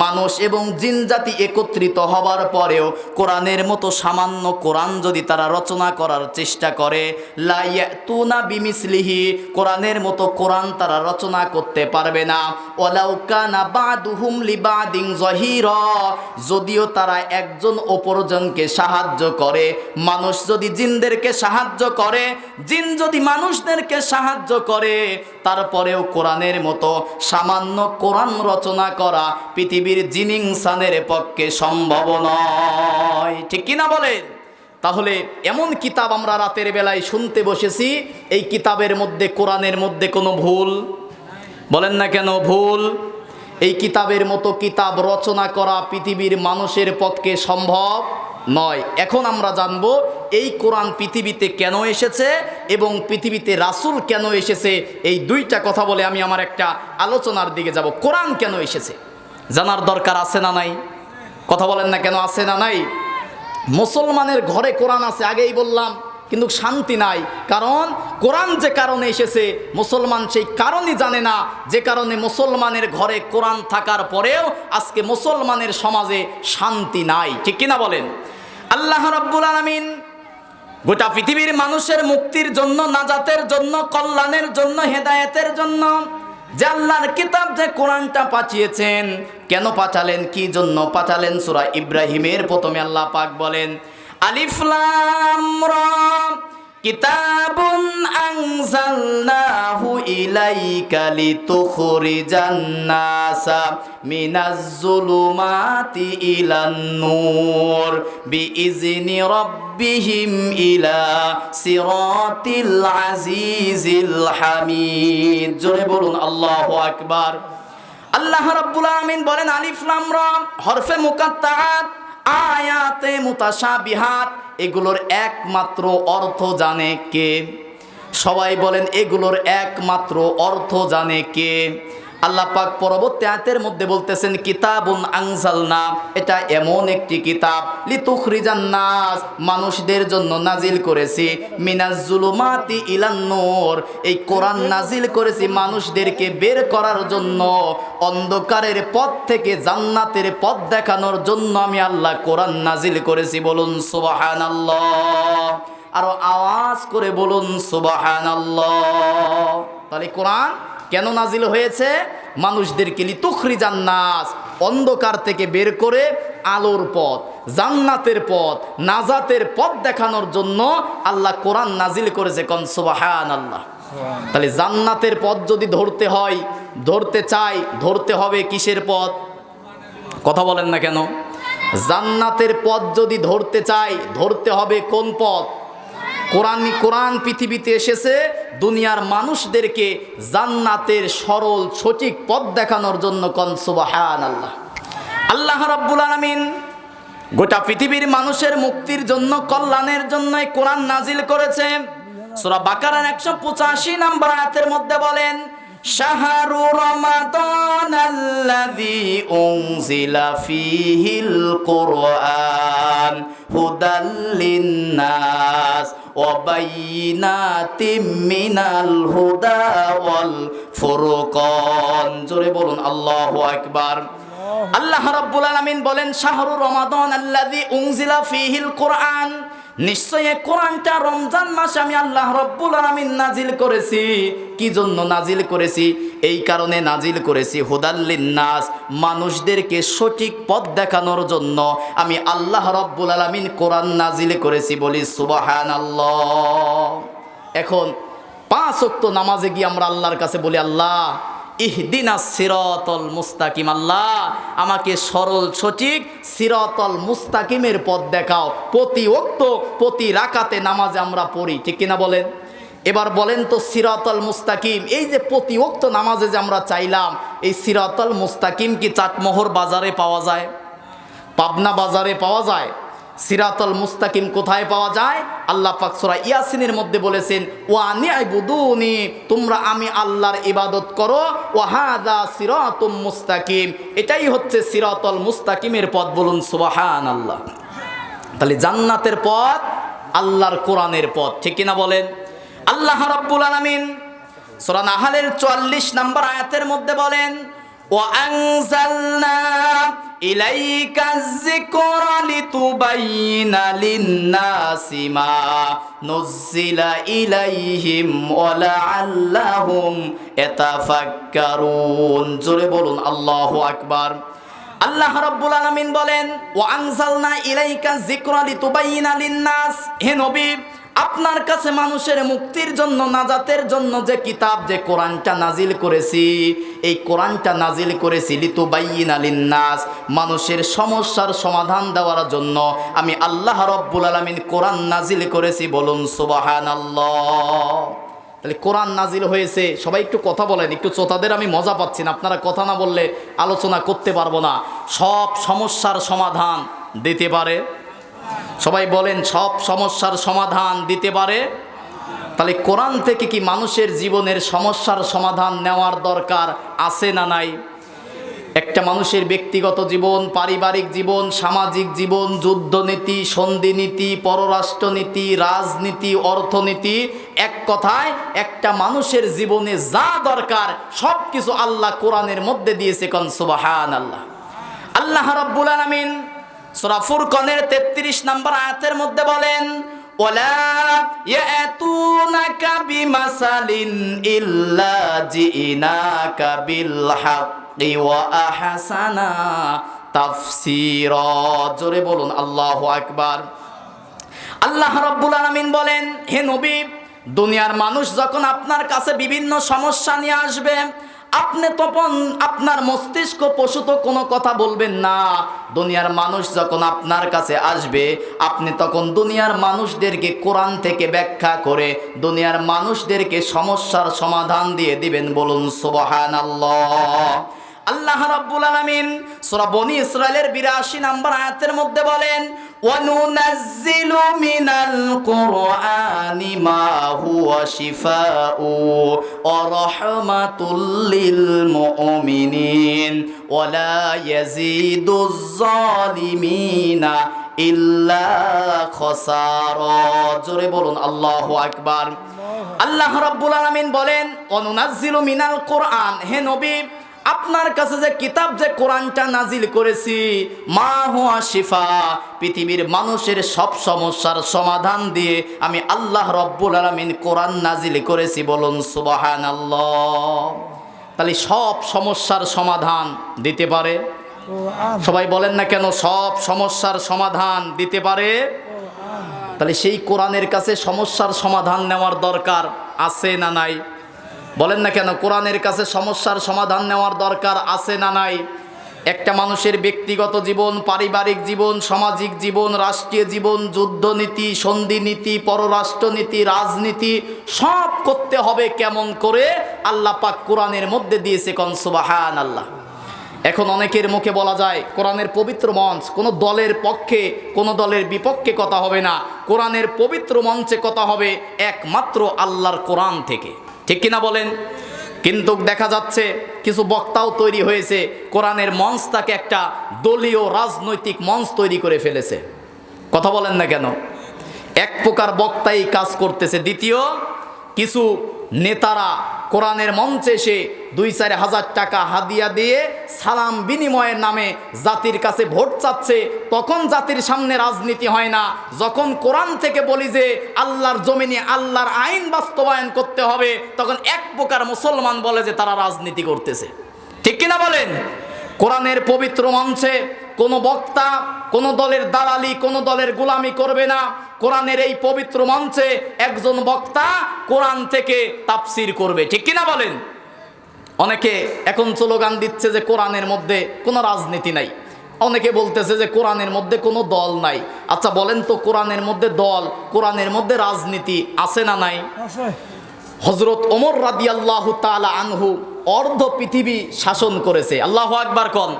মানুষ এবং জিন জাতি একত্রিত হবার পরেও কোরআনের মতো সামান্য কোরআন যদি তারা রচনা করার চেষ্টা করে, লা ইয়াতুনা বিমিসলিহি, কোরআনের মতো কোরআন তারা রচনা করতে পারবে না। ওয়ালাউ কানা বা'দুহুম লিবা'দিন যাহিরা, যদিও তারা একজন অপরজন মানুষজনকে সাহায্য করে, মানুষ যদি জিনদেরকে সাহায্য করে, জিন যদি মানুষদেরকে সাহায্য করে, তারপরেও কোরআনের মতো সামান্য কোরআন রচনা করা পৃথিবীর জিন ইনসানের পক্ষে সম্ভব নয়। ঠিক কিনা বলেন? তাহলে এমন কিতাব আমরা রাতের বেলায় শুনতে বসেছি, এই কিতাবের মধ্যে, কোরআনের মধ্যে কোনো ভুল? বলেন না কেন ভুল? এই কিতাবের মতো কিতাব রচনা করা পৃথিবীর মানুষের পক্ষে সম্ভব নয়। এখন আমরা জানব এই কোরআন পৃথিবীতে কেন এসেছে এবং পৃথিবীতে রাসূল কেন এসেছে। এই দুইটা কথা বলে আমি আমার একটা আলোচনার দিকে যাব। কোরআন কেন এসেছে জানার দরকার আছে না নাই? কথা বলেন না কেন, আছে না নাই? মুসলমানের ঘরে কোরআন আছে, আগেই বললাম, কিন্তু শান্তি নাই। কারণ কোরআন যে কারণে এসেছে মুসলমান সেই কারণই জানে না, যে কারণে মুসলমানের ঘরে কোরআন থাকার পরেও আজকে মুসলমানের সমাজে শান্তি নাই। ঠিক কিনা বলেন? আল্লাহ রাব্বুল আলামিন গোটা পৃথিবীর মানুষের মুক্তির জন্য, নাজাতের জন্য, কল্যাণের জন্য, হেদায়েতের জন্য যে আল্লাহর কিতাব, যে কোরআনটা পাঠিয়েছেন, কেন পাঠালেন, কি জন্য পাঠালেন? সূরা ইব্রাহিমের প্রথমে আল্লাহ পাক বলেন, আলিফ লাম রা কিতাবুন আনজালনাহু ইলাইকা লিতুখরিজান নাসা মিনাজ যুলুমাতি ইলান নূর বিইজনি রাব্বিহিম ইলা সিরাতিল আজিজিল হামিদ। জোরে বলুন আল্লাহু আকবার। আল্লাহ রাব্বুল আলামিন বলেন আলিফ লাম রা, হরফে মুকাত্তাআত, আয়াতে মুতাশাবিহাত, এগুলোর একমাত্র অর্থ জানে কে? সবাই বলেন, এগুলোর একমাত্র অর্থ জানে কে? আল্লাহ পাক পরবর্তী আয়াতের মধ্যে বলতেছেন কিতাবুন আনজালনা, এটা এমন একটি কিতাব, লিতুখরিজান নাস, মানুষদের জন্য নাজিল করেছি, মিনাজ যুলুমাতি ইলান নূর, এই কোরআন নাজিল করেছি মানুষদেরকে বের করার জন্য, অন্ধকারের পথ থেকে জান্নাতের পথ দেখানোর জন্য আমি আল্লাহ কোরআন নাজিল করেছি। বলুন সুবহানাল্লাহ। আরো আওয়াজ করে বলুন সুবহানাল্লাহ। তাহলে কোরআন কেন নাজিল হয়েছে? মানুষদেরকে লিতুখরিজান নাস, অন্ধকার থেকে বের করে আলোর পথ, জান্নাতের পথ, নাজাতের পথ দেখানোর জন্য আল্লাহ কোরআন নাজিল করেছে। কোন সুবহানাল্লাহ। তাহলে জান্নাতের পথ যদি ধরতে হয়, ধরতে চাই, ধরতে হবে কিসের পথ? কথা বলেন না কেন? জান্নাতের পথ যদি ধরতে চাই, ধরতে হবে কোন পথ? কোরআন পৃথিবীতে এসেছে দুনিয়ার মানুষদেরকে জান্নাতের সরল সঠিক পথ দেখানোর জন্য। কোন সুবহানাল্লাহ। আল্লাহ রাব্বুল আলামিন গোটা পৃথিবীর মানুষের মুক্তির জন্য, কল্যাণের জন্য কোরআন নাজিল করেছে। সূরা বাকারার 185 নম্বর আয়াতের মধ্যে বলেন, শাহরু রমাদানাল্লাযী উনজিলা ফীহিল কুরআন হুদাল লিন্নাস ওয়া বাইয়িনাতিম মিনাল হুদা ওয়াল ফুরকান। জোরে বলুন আল্লাহু আকবার। আল্লাহ রাব্বুল আলামিন বলেন, শাহরু রমাদানাল্লাযী উনজিলা ফীহিল কুরআন, নিশ্চয়ই কোরআনটা রমজান মাসে আমি আল্লাহ রাব্বুল আলামিন নাজিল করেছি। কি জন্য নাজিল করেছি? এই কারণে নাজিল করেছি, হুদাল লিন্নাস, মানুষদেরকে সঠিক পথ দেখানোর জন্য আমি আল্লাহ রাব্বুল আলামিন কোরআন নাজিল করেছি। বলি সুবহানাল্লাহ। এখন 5 ওয়াক্ত নামাজে গিয়ে আমরা আল্লাহর কাছে বলি, আল্লাহ ইহদিনাস সিরাতাল মুস্তাকিম, আল্লাহ আমাকে সরল সঠিক সিরাতাল মুস্তাকিমের পথ দেখাও। প্রতি ওয়াক্ত, প্রতি রাকাতে নামাজে আমরা পড়ি, ঠিক কিনা বলেন? এবার বলেন তো, সিরাতাল মুস্তাকিম, এই যে প্রতি ওয়াক্ত নামাজে যে আমরা চাইলাম, এই সিরাতাল মুস্তাকিম কি চাটমোহর বাজারে পাওয়া যায়? পাবনা বাজারে পাওয়া যায়? সিরাতাল মুস্তাকিম কোথায় পাওয়া যায়? আল্লাহ পাক সূরা ইয়াসিনের মধ্যে বলেছেন, ওয়া নি'বুদুনি, তোমরা আমি আল্লাহর ইবাদত করো, ওয়া হাযা সিরাতুম মুস্তাকিম, এটাই হচ্ছে সিরাতাল মুস্তাকিমের পথ। বলুন সুবহানাল্লাহ। তাহলে জান্নাতের পথ আল্লাহর কোরআনের পথ, ঠিক কিনা বলেন? আল্লাহ রাব্বুল আলামিন সূরা নাহলের 44 নম্বর আয়াতের মধ্যে বলেন, ওয়া আনজালনা ইলাইকাজ যিকরা লিতুবাইয়িনা লিন-নাসি মা নুজ্জিলা ইলাইহিম ওয়া লাআল্লাহুম ইয়াতাফাক্কারুন। জোরে বলুন আল্লাহু আকবার। আল্লাহ রাব্বুল আলামিন বলেন, ওয়া আনজালনা ইলাইকা যিকরা লিতুবাইয়িনা লিন-নাস, হে নবী আপনার কাছে মানুষের মুক্তির জন্য, নাজাতের জন্য যে কিতাব, যে কোরআনটা নাজিল করেছি, এই কোরআনটা নাজিল করেছি লিতুবাইয়িনা লিন-নাস, মানুষের সমস্যার সমাধান দেওয়ার জন্য আমি আল্লাহ রাব্বুল আলামিন কোরআন নাজিল করেছি। বলুন সুবহানাল্লাহ। তাহলে কোরআন নাজিল হয়েছে। সবাই একটু কথা বলেন, একটু শ্রোতাদের আমি মজা পাচ্ছি না, আপনারা কথা না বললে আলোচনা করতে পারবো না। সব সমস্যার সমাধান দিতে পারে, সবাই বলেন সব সমস্যার সমাধান দিতে পারে। তাহলে কোরআন থেকে কি মানুষের জীবনের সমস্যার সমাধান নেওয়ার দরকার আছে না নাই? একটা মানুষের ব্যক্তিগত জীবন, পারিবারিক জীবন, সামাজিক জীবন, যুদ্ধনীতি, সন্ধিনীতি, পররাষ্ট্রনীতি, রাজনীতি, অর্থনীতি, এক কথায় একটা মানুষের জীবনে যা দরকার সব কিছু আল্লাহ কোরআনের মধ্যে দিয়েছে। কোন সুবহানাল্লাহ। আল্লাহ রাব্বুল আলামিন সূরা ফুরকানের 33 নম্বর আয়াতের মধ্যে বলেন, ওয়ালা ইয়াতুনাকা বিমাসালিন ইল্লা জিনাকা বিল হাক্কি ওয়া আহসানা তাফসীরা। জোরে বলুন আল্লাহু আকবার। আল্লাহ রাব্বুল আলামিন বলেন, হে নবী দুনিয়ার মানুষ যখন আপনার কাছে বিভিন্ন সমস্যা নিয়ে আসবে, আপনি তখন আপনার মস্তিষ্ক প্রসূত কোনো কথা বলবেন না। দুনিয়ার মানুষ যখন আপনার কাছে আসবে, আপনি তখন দুনিয়ার মানুষদেরকে কোরআন থেকে ব্যাখ্যা করে দুনিয়ার মানুষদেরকে সমস্যার সমাধান দিয়ে দিবেন। বলুন সুবহানাল্লাহ। আল্লাহ রাব্বুল আলামিন সূরা বনী ইসরাইলের 82 নম্বর আয়াতের মধ্যে বলেন, ওয়ানুনাজ্জিলু মিনাল কুরআনি মা হুয়া শিফাউ ওয়া রাহমাতুল লিল মুমিনিন ওয়া লা ইয়াজিদুজ জালিমিনা ইল্লা খাসারা। জোরে বলুন আল্লাহু আকবার। আল্লাহ রাব্বুল আলামিন বলেন, ওয়ানুনাজ্জিলু মিনাল কুরআন, হে নবী আপনার কাছে যে কিতাব, যে কোরআনটা নাজিল করেছি, মা হুয়া শিফা, পৃথিবীর মানুষের সব সমস্যার সমাধান দিয়ে আমি আল্লাহ রাব্বুল আলামিন কোরআন নাজিল করেছি। বলুন সুবহানাল্লাহ। তাহলে সব সমস্যার সমাধান দিতে পারে, সবাই বলেন না কেন সব সমস্যার সমাধান দিতে পারে। তাহলে সেই কোরআনের কাছে সমস্যার সমাধান নেওয়ার দরকার আছে না নাই? বলেন না কেন কোরআনের কাছে সমস্যার সমাধান নেওয়ার দরকার আছে না নাই? একটা মানুষের ব্যক্তিগত জীবন, পারিবারিক জীবন, সামাজিক জীবন, রাষ্ট্রীয় জীবন, যুদ্ধনীতি, সন্ধিনীতি, পররাষ্ট্রনীতি, রাজনীতি সব করতে হবে কেমন করে? আল্লাহ পাক কোরআনের মধ্যে দিয়েছে। কোন সুবহানাল্লাহ। এখন অনেকের মুখে বলা যায় কোরআনের পবিত্র মঞ্চ, কোনো দলের পক্ষে কোনো দলের বিপক্ষে কথা হবে না, কোরআনের পবিত্র মঞ্চে কথা হবে একমাত্র আল্লাহর কোরআন থেকে। ঠিক কিনা বলেন? কিন্তু দেখা যাচ্ছে কিছু বক্তাও তৈরি হয়েছে, কোরআনের মঞ্চটাকে একটা দলীয় রাজনৈতিক মঞ্চ তৈরি করে ফেলেছে। কথা বলেন না কেন? এক প্রকার বক্তাই কাজ করতেছে, দ্বিতীয় কিছু নেতারা কোরআনের মঞ্চে এসে 2-4 হাজার টাকা হাদিয়া দিয়ে সালাম বিনিময়ের নামে জাতির কাছে ভোট চাচ্ছে। তখন জাতির সামনে রাজনীতি হয় না। যখন কোরআন থেকে বলি যে আল্লাহর জমিনে আল্লাহর আইন বাস্তবায়ন করতে হবে, তখন এক প্রকার মুসলমান বলে যে তারা রাজনীতি করতেছে। ঠিক কিনা বলেন? কোরআনের পবিত্র মঞ্চে কোনো বক্তা কোনো দলের দালালি, কোনো দলের গোলামি করবে না। কোরআনের এই পবিত্র মঞ্চে একজন বক্তা কোরআন থেকে তাফসীর করবে। ঠিক কিনা বলেন? অনেকে এখন স্লোগান দিচ্ছে যে কোরআনের মধ্যে কোনো রাজনীতি নাই, অনেকে বলতেছে যে কোরআনের মধ্যে কোনো দল নাই। আচ্ছা বলেন তো, কোরআনের মধ্যে দল, কোরআনের মধ্যে রাজনীতি আছে না নাই? হযরত ওমর রাদিয়াল্লাহু তাআলা আনহু অর্ধ পৃথিবী শাসন করেছে। আল্লাহু আকবার কোন।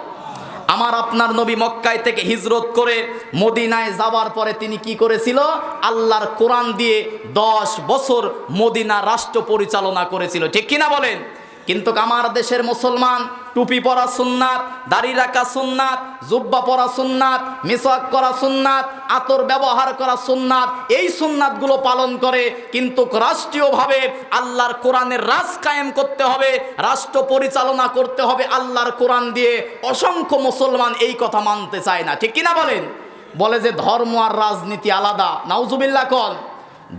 আমার আপনার নবী মক্কায় থেকে হিজরত করে মদিনায় যাওয়ার পরে তিনি কি করেছিল? আল্লাহর কোরআন দিয়ে 10 বছর মদিনা রাষ্ট্র পরিচালনা করেছিল। ঠিক কিনা বলেন? কিন্তু আমার দেশের মুসলমান টুপি পরা সুন্নাত, দাড়ি রাখা সুন্নাত, জুব্বা পরা সুন্নাত, মিসওয়াক করা সুন্নাত, আতর ব্যবহার করা সুন্নাত, এই সুন্নাতগুলো পালন করে। কিন্তু রাষ্ট্রীয়ভাবে আল্লাহর কোরআনের রাজ কায়েম করতে হবে, রাষ্ট্র পরিচালনা করতে হবে আল্লাহর কোরআন দিয়ে। অসংখ্য মুসলমান এই কথা মানতে চায় না। ঠিক কিনা বলেন? বলে যে ধর্ম আর রাজনীতি আলাদা। নাউজুবিল্লাহ কোন।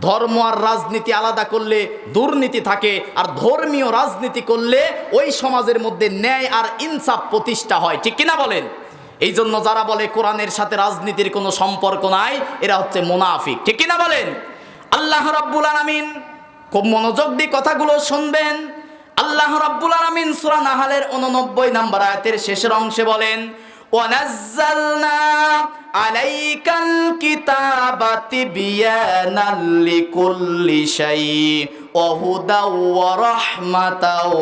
ধর্ম আর রাজনীতি আলাদা করলে দুর্নীতি থাকে, আর ধর্মীয় রাজনীতি করলে ওই সমাজের মধ্যে ন্যায় আর ইনসাফ প্রতিষ্ঠা হয়। ঠিক কিনা বলেন? এই জন্য যারা বলে কোরআনের সাথে রাজনীতির কোনো সম্পর্ক নাই, এরা হচ্ছে মুনাফিক। ঠিক কিনা বলেন? আল্লাহ রাব্বুল আলামিন, খুব মনোযোগ দিয়ে কথাগুলো শুনবেন। আল্লাহ রাব্বুল আলামিন সূরা নাহালের 89 নম্বর আয়াতের শেষের অংশে বলেন, ওয়ানাজ্জালনা আলাইকাল কিতাবা তিবয়ানাল লিকুল্লি শাই ওয়া হুদাও ওয়া রাহমাতাও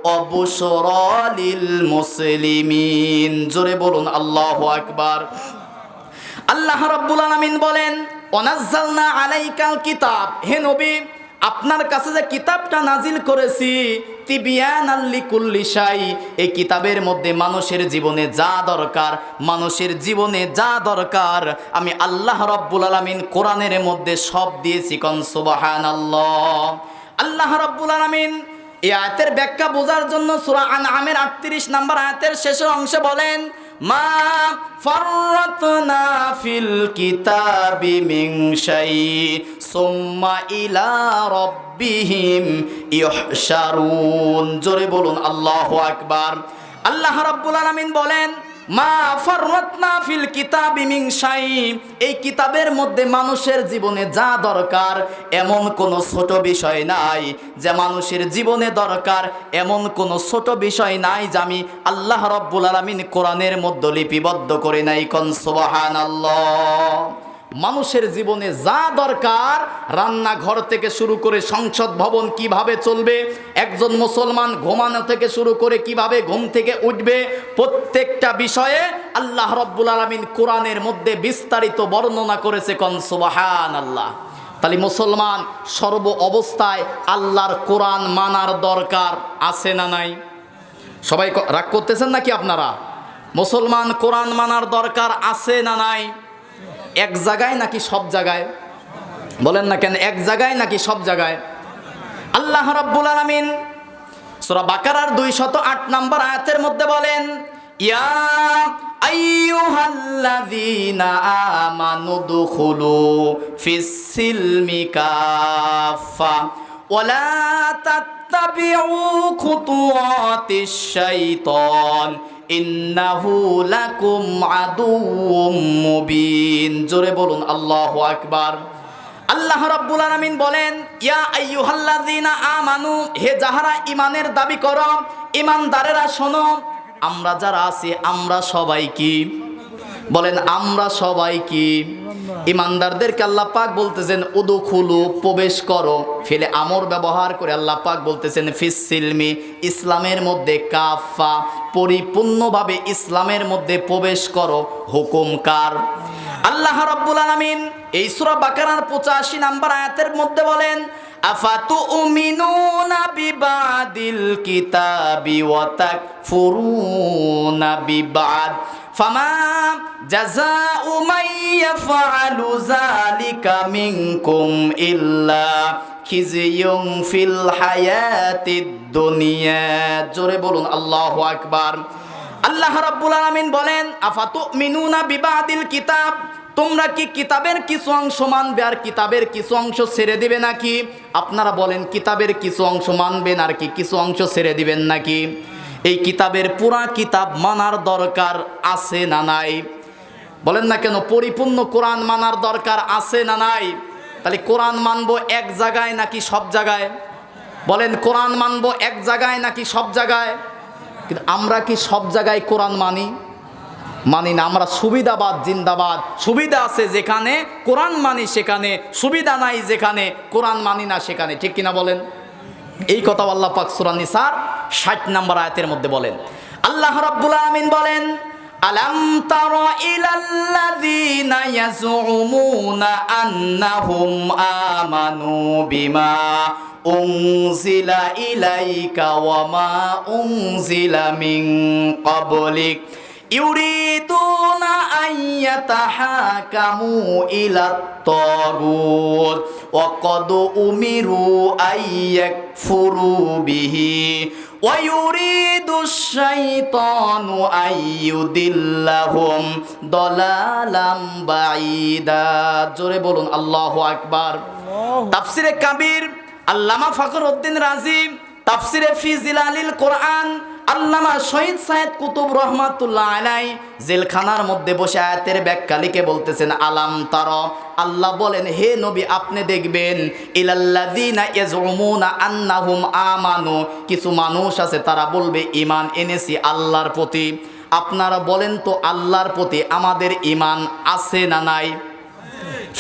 ওয়া বুশরা লিল মুসলিমিন। জোরে বলুন আল্লাহু আকবার। আল্লাহ রাব্বুল আলামিন বলেন, ওয়ানাজ্জালনা আলাইকাল কিতাব, হে নবী আপনার কাছে যে কিতাবটা নাজিল করেছি, তিবিয়ানাল লিকুল্লি শাই, এই কিতাবের মধ্যে মানুষের জীবনে যা দরকার, মানুষের জীবনে যা দরকার আমি আল্লাহ রাব্বুল আলামিন কোরআনের মধ্যে সব দিয়েছি। কোন সুবহানাল্লাহ। আল্লাহ রাব্বুল আলামিন এই আয়াতের ব্যাখ্যা বোঝার জন্য সূরা আনআমের 38 নম্বর আয়াতের শেষের অংশে বলেন, মা ফাররাতনা ফিল কিতাবি মিন শাই সুম্মা ইলা রাব্বিহিম ইহশারুন। জোরে বলুন আল্লাহু আকবার। আল্লাহ রাব্বুল আলামিন বলেন, মা ফাররাতনা ফিল কিতাবি মিন শাই, এই কিতাবের মধ্যে মানুষের জীবনে যা দরকার এমন কোনো ছোট বিষয় নাই, যে মানুষের জীবনে দরকার এমন কোনো ছোট বিষয় নাই যে আমি আল্লাহ রাব্বুল আলামিন কোরআনের মধ্যে লিপিবদ্ধ করে নাই। কোন সুবহানাল্লাহ। মানুষের জীবনে যা দরকার, রান্নাঘর থেকে শুরু করে সংসদ ভবন কিভাবে চলবে, একজন মুসলমান ঘুমানো থেকে শুরু করে কিভাবে ঘুম থেকে উঠবে, প্রত্যেকটা বিষয়ে আল্লাহ রাব্বুল আলামিন কোরআনের মধ্যে বিস্তারিত বর্ণনা করেছে। কোন সুবহানাল্লাহ। তাহলে মুসলমান সর্ব অবস্থায় আল্লাহর কোরআন মানার দরকার আছে না নাই? সবাই রাগ করতেছেন নাকি আপনারা? মুসলমান কোরআন মানার দরকার আছে না নাই? এক জায়গায় নাকি সব জায়গায়? বলেন না কেন, এক জায়গায় নাকি সব জায়গায়? আল্লাহ রাব্বুল আলামিন সূরা বাকারার 208 নম্বর আয়াতের মধ্যে বলেন, ইয়া আইয়ুহাল্লাযীনা আমানু দুখুলু ফিস সিলমি কাফা ওয়া লা তাত্তাবিউ খুতুওয়াতিশ শাইতান ইন্নাহু লাকুম আদুউম মুবিন। জোরে বলুন আল্লাহু আকবার। আল্লাহ রাব্বুল আলামিন বলেন, ইয়া আইয়ুহাল্লাযীনা আমানু, হে যাহারা ঈমানের দাবি করো, ঈমানদারেরা শোনো, আমরা যারা আছি আমরা সবাই কি? বলেন আমরা সবাই কি? ঈমানদারদেরকে আল্লাহ পাক বলতেছেন উদুখুলু, প্রবেশ করো। ফেলে আমর ব্যবহার করে আল্লাহ পাক বলতেছেন ফিস সিলমি, ইসলামের মধ্যে কাফা, পরিপূর্ণভাবে ইসলামের মধ্যে প্রবেশ করো। হুকুম কার? আল্লাহ রাব্বুল আলামিন এই সূরা বাকারার 85 নম্বর আয়াতের মধ্যে বলেন, আফাতুমিনুনা বিবাদিল কিতাবি ওয়া তাকফুরুনা বিবাদ ফামা জাযাউ মান ইয়াফআলু যালিকা মিনকুম ইল্লা খিজিয়ুন ফিল হায়াতিদ দুনিয়া। জোরে বলুন আল্লাহু আকবার। আল্লাহ রাব্বুল আলামিন বলেন, আফাতুমিনুনা বিবাদিল কিতাব, তোমরা কি কিতাবের কিছু অংশ মানবে আর কিতাবের কিছু অংশ ছেড়ে দিবে নাকি? আপনারা বলেন, কিতাবের কিছু অংশ মানবেন আর কি কিছু অংশ ছেড়ে দিবেন নাকি? এই কিতাবের পুরা কিতাব মানার দরকার আছে না নাই? বলেন না কেন, পরিপূর্ণ কোরআন মানার দরকার আছে না নাই? তাহলে কোরআন মানবো এক জায়গায় নাকি সব জায়গায়? বলেন, কোরআন মানবো এক জায়গায় নাকি সব জায়গায়? কিন্তু আমরা কি সব জায়গায় কোরআন মানি? মানি না। আমরা সুবিধাবাদ জিন্দাবাদ। সুবিধা আছে যেখানে কোরআন মানি সেখানে, সুবিধা নাই যেখানে কোরআন মানি না সেখানে। ঠিক কিনা বলেন? এই কথা আল্লাহ পাক সূরা নিসার 60 নম্বর আয়াতের মধ্যে বলেন। আল্লাহ রাব্বুল আলামিন বলেন, আলাম তারা ইলাল্লাযীনা ইয়াজউমুনা আন্নাহুম আমানু বিমা উনজিলা ইলাইকা ওয়া মা উনজিলা মিন ক্বাবলিক ইউরিদুনা আইয়াতাহাকামু ইলাত তাগুত ওয়া কদ উমিরু আইয়াকফুরু বিহি ওয়া ইউরিদুশ শাইতানু আইয়ুদিল্লাহুম দালালাম বাঈদা। জোরে বলুন আল্লাহু আকবার। তাফসিরে কাবীর আল্লামা ফখরউদ্দীন রাজি, তাফসিরে ফি জিলালিল কোরআন আল্লামা শহীদ সাইদ কুতুব রহমাতুল্লাহ আলাই জেলখানার মধ্যে বসে আয়াতের ব্যাখ্যা লিখে বলতেছেন, আলাম তারা, আল্লাহ বলেন হে নবী আপনি দেখবেন, ইলাল্লাযিনা ইয়াজউমুনা আন্নাহুম আমানু, কিছু মানুষ আছে তারা বলবে ঈমান এনেছি আল্লাহর প্রতি। আপনারা বলেন তো আল্লাহর প্রতি আমাদের ঈমান আছে না নাই?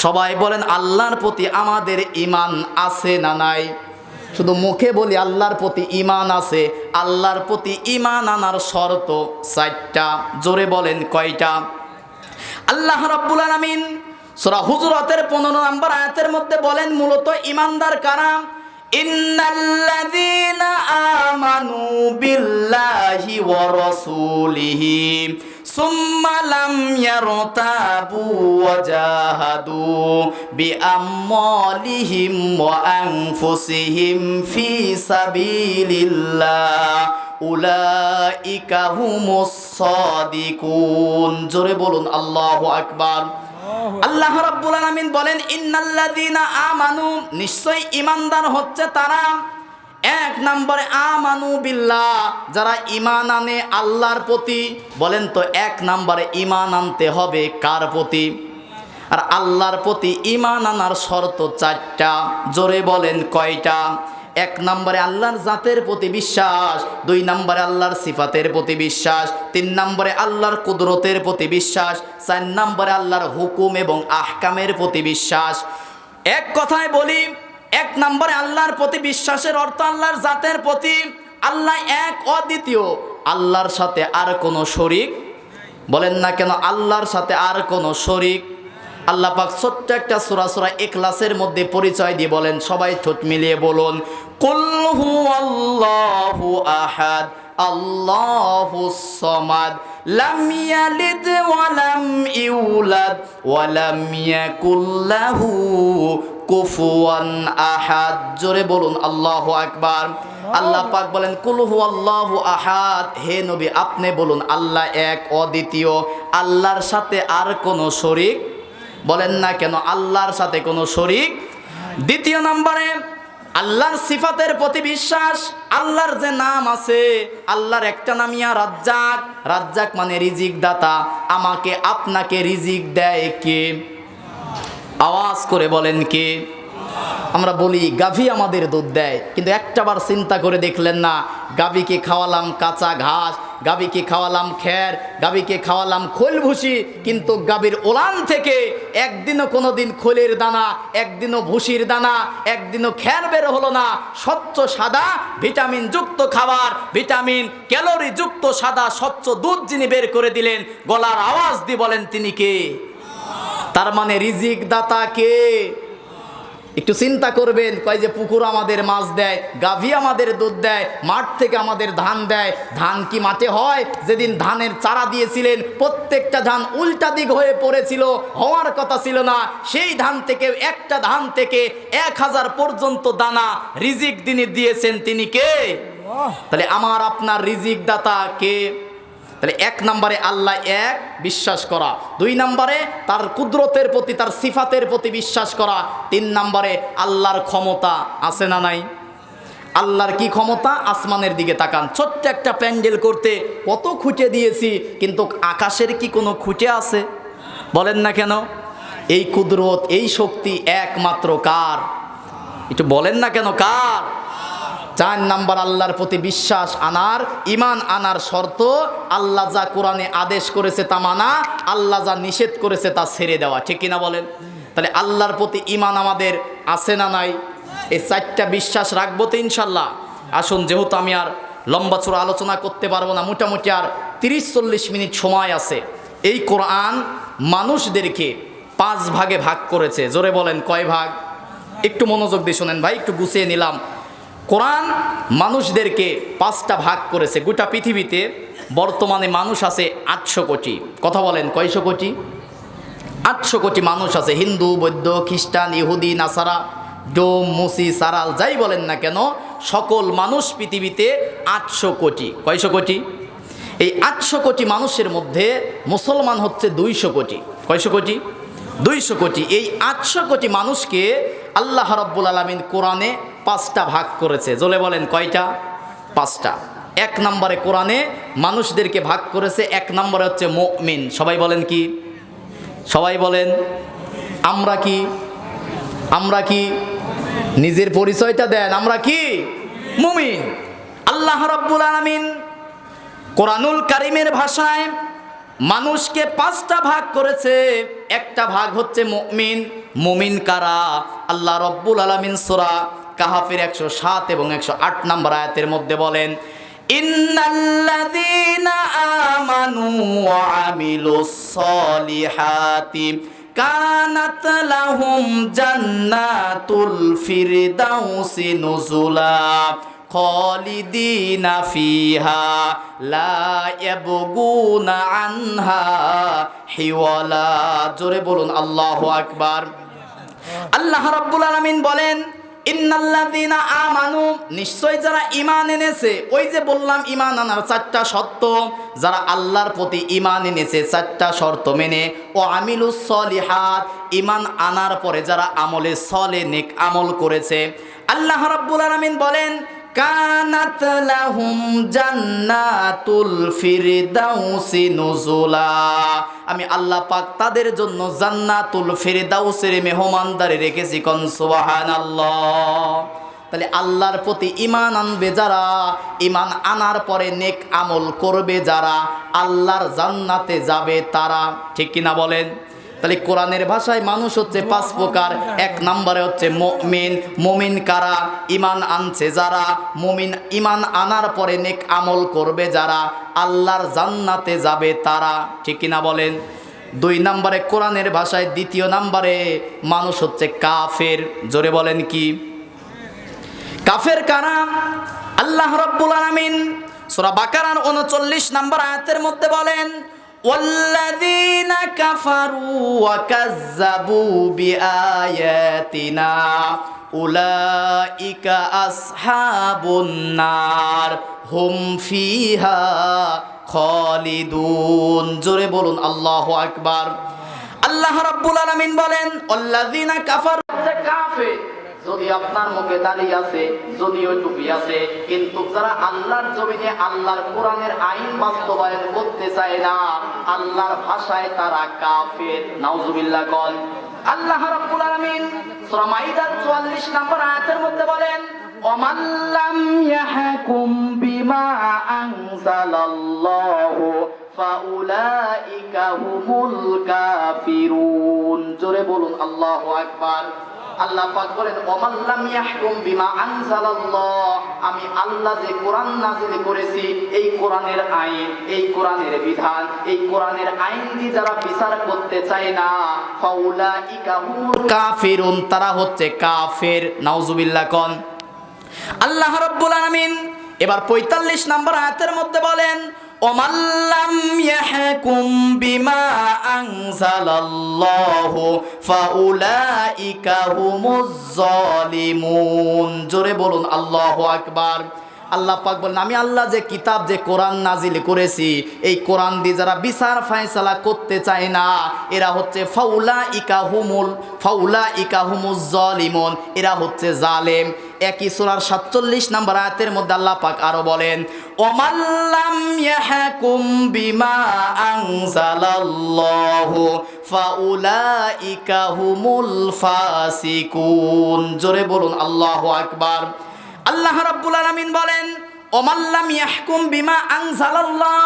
সবাই বলেন আল্লাহর প্রতি আমাদের ঈমান আছে না নাই? শুধু মুখে বলি আল্লাহর প্রতি ঈমান আছে। আল্লাহর প্রতি ঈমান আনার শর্ত 4টা। জোরে বলেন কয়টা? আল্লাহ রাব্বুল আলামিন সূরা হুজুরাতের 15 নম্বর আয়াতের মধ্যে বলেন মূলত ঈমানদার কারা? ইন্নাল্লাযীনা আমানু বিল্লাহি ওয়া রাসূলিহি সুম্মা লাম ইয়ারতাবু ওয়া জাহাদু বিআমওয়ালিহিম ওয়া আনফুসিহিম ফি সাবিলিল্লাহ উলাইকা হুমুস সাদিকুন। জোরে বলুন আল্লাহু আকবার। আল্লাহ রাব্বুল আলামিন বলেন ইন্নাল্লাযীনা আমানু, নিশ্চয় ঈমানদার হচ্ছে তারা। 1 নম্বরে আমানু বিল্লাহ, যারা ঈমান আনে আল্লাহর প্রতি। বলেন তো 1 নম্বরে ঈমান আনতে হবে কার প্রতি? আর আল্লাহর প্রতি ঈমান আনার শর্ত 4টা। জোরে বলেন কয়টা? 1 নম্বরে আল্লাহর জাতের প্রতি বিশ্বাস, 2 নম্বরে আল্লাহর সিফাতের প্রতি বিশ্বাস, 3 নম্বরে আল্লাহর কুদরতের প্রতি বিশ্বাস, 4 নম্বরে আল্লাহর হুকুম এবং আহকামের প্রতি বিশ্বাস। এক কথায় বলি, 1 নম্বরে আল্লাহর প্রতি বিশ্বাসের অর্থ আল্লাহর জাতের প্রতি আল্লাহ এক অদ্বিতীয়, আল্লাহর সাথে আর কোনো শরীক, বলেন না কেন আল্লাহর সাথে আর কোনো শরীক। আল্লাহ পাক ছোট্ট একটা সূরা সূরা ইখলাসের মধ্যে পরিচয় দিয়ে বলেন, সবাই ঠোঁট মিলিয়ে বলুন, কুল হুয়াল্লাহু আহাদ আল্লাহুস সামাদ লাম ইয়ালিদ ওয়া লাম ইউলাদ ওয়া লাম ইয়াকুল লাহু কুফুয়ান আহাদ। জোরে বলুন আল্লাহু আকবার। আল্লাহ পাক বলেন কুল হুয়াল্লাহু আহাদ, হে নবী আপনি বলুন আল্লাহ এক অদ্বিতীয়, আল্লাহর সাথে আর কোনো শরীক, বলেন না কেন আল্লাহর সাথে কোনো শরীক। 2 নম্বরে আল্লাহর সিফাতের প্রতি বিশ্বাস। আল্লাহর যে নাম আছে, আল্লাহর একটা নাম ইয়া রাজ্জাক। রাজ্জাক মানে রিজিক দাতা। আমাকে আপনাকে রিজিক দেয় কে? আওয়াজ করে বলেন কে? আমরা বলি গাভী আমাদের দুধ দেয়, কিন্তু একটাবার চিন্তা করে দেখলেন না, গাভীকে খাওয়ালাম কাঁচা ঘাস, গাভীকে খাওয়ালাম খ্যার, গাভীকে খাওয়ালাম খোল ভুসি, কিন্তু গাভীর ওলান থেকে একদিনও কোনো দিন খোলের দানা, একদিনও ভুসির দানা, একদিনও খ্যার বের হলো না। স্বচ্ছ সাদা ভিটামিন যুক্ত খাবার, ভিটামিন ক্যালোরি যুক্ত সাদা স্বচ্ছ দুধ যিনি বের করে দিলেন, গলার আওয়াজ দিয়ে বলেন তিনি কে? তার মানে রিজিক দাতা কে? একটু চিন্তা করবেন, কয় যে পুকুর আমাদের মাছ দেয়, গাভী আমাদের দুধ দেয়, মাঠ থেকে আমাদের ধান দেয়। ধান কি মাঠে হয়? যেদিন ধানের চারা দিয়েছিলেন প্রত্যেকটা ধান উল্টা দিক হয়ে পড়েছিল, হওয়ার কথা ছিল না। সেই ধান থেকে, একটা ধান থেকে 1000 পর্যন্ত দানা রিজিক তিনি দিয়েছেন, তিনি কে? তাহলে আমার আপনার রিজিক দাতা কে? তাহলে 1 নম্বরে আল্লাহ এক বিশ্বাস করা, 2 নম্বরে তার কুদরতের প্রতি, তার সিফাতের প্রতি বিশ্বাস করা, 3 নম্বরে আল্লাহর ক্ষমতা আছে না নাই? আল্লাহর কি ক্ষমতা? আসমানের দিকে তাকান, ছোট্ট একটা প্যান্ডেল করতে কত খুঁটে দিয়েছি, কিন্তু আকাশের কি কোনো খুঁটে আছে? বলেন না কেন? এই কুদরত, এই শক্তি একমাত্র কার? একটু বলেন না কেন কার? 4 নম্বর আল্লাহর প্রতি বিশ্বাস আনার, ঈমান আনার শর্ত আল্লাহ যা কোরআনে আদেশ করেছে তা মানা, আল্লাহ যা নিষেধ করেছে তা ছেড়ে দেওয়া। ঠিক কিনা বলেন? তাহলে আল্লাহর প্রতি ঈমান আমাদের আছে না নাই? এই 4টা বিশ্বাস রাখবো তো ইনশাল্লাহ। আসুন, যেহেতু আমি আর লম্বা চূড়া আলোচনা করতে পারবো না, মোটামুটি আর 30-40 মিনিট সময় আছে। এই কোরআন মানুষদেরকে 5 ভাগে ভাগ করেছে। জোরে বলেন কয় ভাগ? একটু মনোযোগ দিয়ে শোনেন ভাই, একটু গুছিয়ে নিলাম। কোরআন মানুষদেরকে 5টা ভাগ করেছে। গোটা পৃথিবীতে বর্তমানে মানুষ আছে 800 কোটি। কথা বলেন কয়শো কোটি? 800 কোটি মানুষ আছে। হিন্দু, বৌদ্ধ, খ্রিস্টান, ইহুদি, নাসারা, ডোম, মুসি, সারাল, যাই বলেন না কেন, সকল মানুষ পৃথিবীতে 800 কোটি। কয়শো কোটি? এই 800 কোটি মানুষের মধ্যে মুসলমান হচ্ছে 200 কোটি। কয়শো কোটি? 200 কোটি। এই 800 কোটি মানুষকে আল্লাহ রাব্বুল আলামিন কোরআনে 5টা ভাগ করেছে। জোরে বলেন কয়টা? 5টা। এক নম্বরে কোরআনে মানুষদেরকে ভাগ করেছে, এক নম্বরে হচ্ছে মুমিন। সবাই বলেন কি? সবাই বলেন আমরা কি? আমরা কি? নিজের পরিচয়টা দেন, আমরা কি? মুমিন। আল্লাহ রাব্বুল আলামিন কোরআনুল কারীমের ভাষায় মানুষকে 5টা ভাগ করেছে। একটা ভাগ হচ্ছে মুমিন। মুমিন কারা? আল্লাহ রাব্বুল আলামিন সূরা কাহাফের 107 এবং 108 নম্বর আয়াতের মধ্যে বলেন, ইন্নাল্লাযীনা আমানু ওয়া আমিলুস সলিহাতি কানাত লাহুম জান্নাতুল ফিরদাউসি নুজুলা খালিদিনা ফিহা লা ইয়াবগুনা আনহা হিওয়ালা। জোরে বলুন আল্লাহু আকবার। আল্লাহ রাব্বুল আলামিন বলেন, ইন্নাল্লাযীনা আমানু, নিশ্চয় যারা ঈমান এনেছে। ওই যে বললাম ঈমান আনার 4টা শর্ত, যারা আল্লাহর প্রতি ঈমান এনেছে 4টা শর্ত মেনে, ও আমিলুস সলিহাত, ঈমান আনার পরে যারা আমলে সলে নেক আমল করেছে, আল্লাহ রাব্বুল আলামিন বলেন কানাত লাহুম জান্নাতুল ফিরদাউসি নুজুলা, আমি আল্লাহ পাক তাদের জন্য জান্নাতুল ফিরদাউসের মেহমানদারি রেখেছি। কোন সুবহানাল্লাহ। তাহলে আল্লাহর প্রতি ঈমান আনবে যারা, ঈমান আনার পরে নেক আমল করবে যারা, আল্লাহর জান্নাতে যাবে তারা। ঠিক কিনা বলেন? তাহলে কোরআনের ভাষায় মানুষ হচ্ছে 5 প্রকার। এক নম্বরে হচ্ছে মুমিন। মুমিন কারা? ঈমান আনছে যারা, মুমিন ঈমান আনার পরে নেক আমল করবে যারা, আল্লাহর জান্নাতে যাবে তারা। ঠিক কিনা বলেন? 2 নম্বরে কোরআনের ভাষায়, দ্বিতীয় নম্বরে মানুষ হচ্ছে কাফের। জোরে বলেন কি? কাফের কারা? আল্লাহ রাব্বুল আলামিন সূরা বাকারার 39 নম্বর আয়াতের মধ্যে বলেন, ওয়াল্লাযীনা কাফারু ওয়া কাযযাবু বিআয়াতিনা উলাইকা আসহাবুন নার হুম ফিহা খালিদুন। জোরে বলুন আল্লাহু আকবার। আল্লাহ রাব্বুল আলামিন বলেন, ওয়াল্লাযীনা কাফারু, কাফের যদি আপনার মুখে দাঁড়িয়ে আছে, যদিও টুপি আছে, কিন্তু যারা আল্লাহর জমিনে আল্লাহর কোরআনের আইন বাস্তবায়ন করতে চায় না, আল্লাহর ভাষায় তারা কাফের। নাউজুবিল্লাহ কোন। আল্লাহ রাব্বুল আলামিন সূরা মাইদার 44 নম্বর আয়াতের মধ্যে বলেন, ওমান লাম ইয়াহকুম বিমা আনজালাল্লাহু ফাউলাইকা হুমুল কাফিরুন। জোরে বলুন আল্লাহু আকবার। আল্লাহ পাক বলেন, ওমান লাম ইয়াহকুম বিমা আনজালাল্লাহ, আমি আল্লাহ যে কোরআন নাযিল করেছি, এই কোরআনের আইন, এই কোরআনের বিধান, এই কোরআনের আইন দিয়ে যারা বিচার করতে চায় না, ফাউলাইকা হুমুল কাফিরুন, তারা হচ্ছে কাফের। নাউজুবিল্লাহ কোন। আল্লাহ রাব্বুল আলামিন এবার 45 নম্বর আয়াতের মধ্যে বলেন, ওমান লাম ইয়াহকুম বিমা আনজালাল্লাহু ফাউলাইকা হুমুজ জালিমুন। জোরে বলুন আল্লাহু আকবার। আল্লাহ পাক বলেন, আমি আল্লাহ যে কিতাব, যে কোরআন নাজিল করেছি, এই কোরআন দিয়ে যারা বিচার ফায়সালা করতে চায় না, এরা হচ্ছে ফাউলাইকা হুমুজ জালিমুন, এরা হচ্ছে জালেম। একই সূরার 47 নম্বর আয়াতের মধ্যে আল্লাহ পাক আরো বলেন, ওমান লাম ইয়াহকুম বিমা আনজালাল্লাহু ফাউলাইকা হুমুল ফাসিকুন। জোরে বলুন আল্লাহু আকবার। আল্লাহ রাব্বুল আলামিন বলেন, ওমান লাম ইয়াহকুম বিমা আনজালাল্লাহ,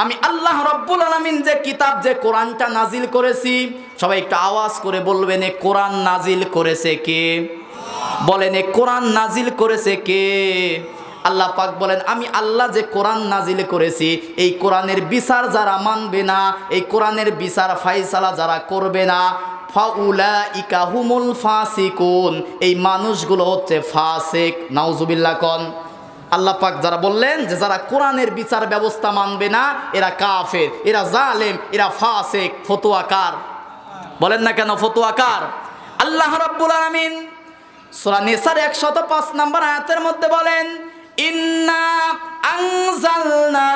আমি আল্লাহ রাব্বুল আলামিন যে কিতাব, যে কোরআনটা নাজিল করেছি, সবাই একটু আওয়াজ করে বলবেন, এ কোরআন নাজিল করেছে কে? বলেন, এ কোরআন নাজিল করেছে কে? আল্লাহ পাক বলেন, আমি আল্লাহ যে কোরআন নাজিল করেছি, এই কোরআনের বিচার যারা মানবে না, এই কোরআনের বিচার ফায়সালা যারা করবে না, ফাউলাইকা হুমুল ফাসিকুন, এই মানুষগুলো হচ্ছে ফাসিক। নাউজুবিল্লাহ কোন। আল্লাহ পাক যারা বললেন যে যারা কোরআনের বিচার ব্যবস্থা মানবে না, এরা কাফের, এরা জালেম, এরা ফাসিক, ফতোয়াকার। বলেন না কেন ফতোয়াকার? আল্লাহ রাব্বুল আলামিন সূরা নিসার 105 নম্বর আয়াতের মধ্যে বলেন, ইন্না আনজালনা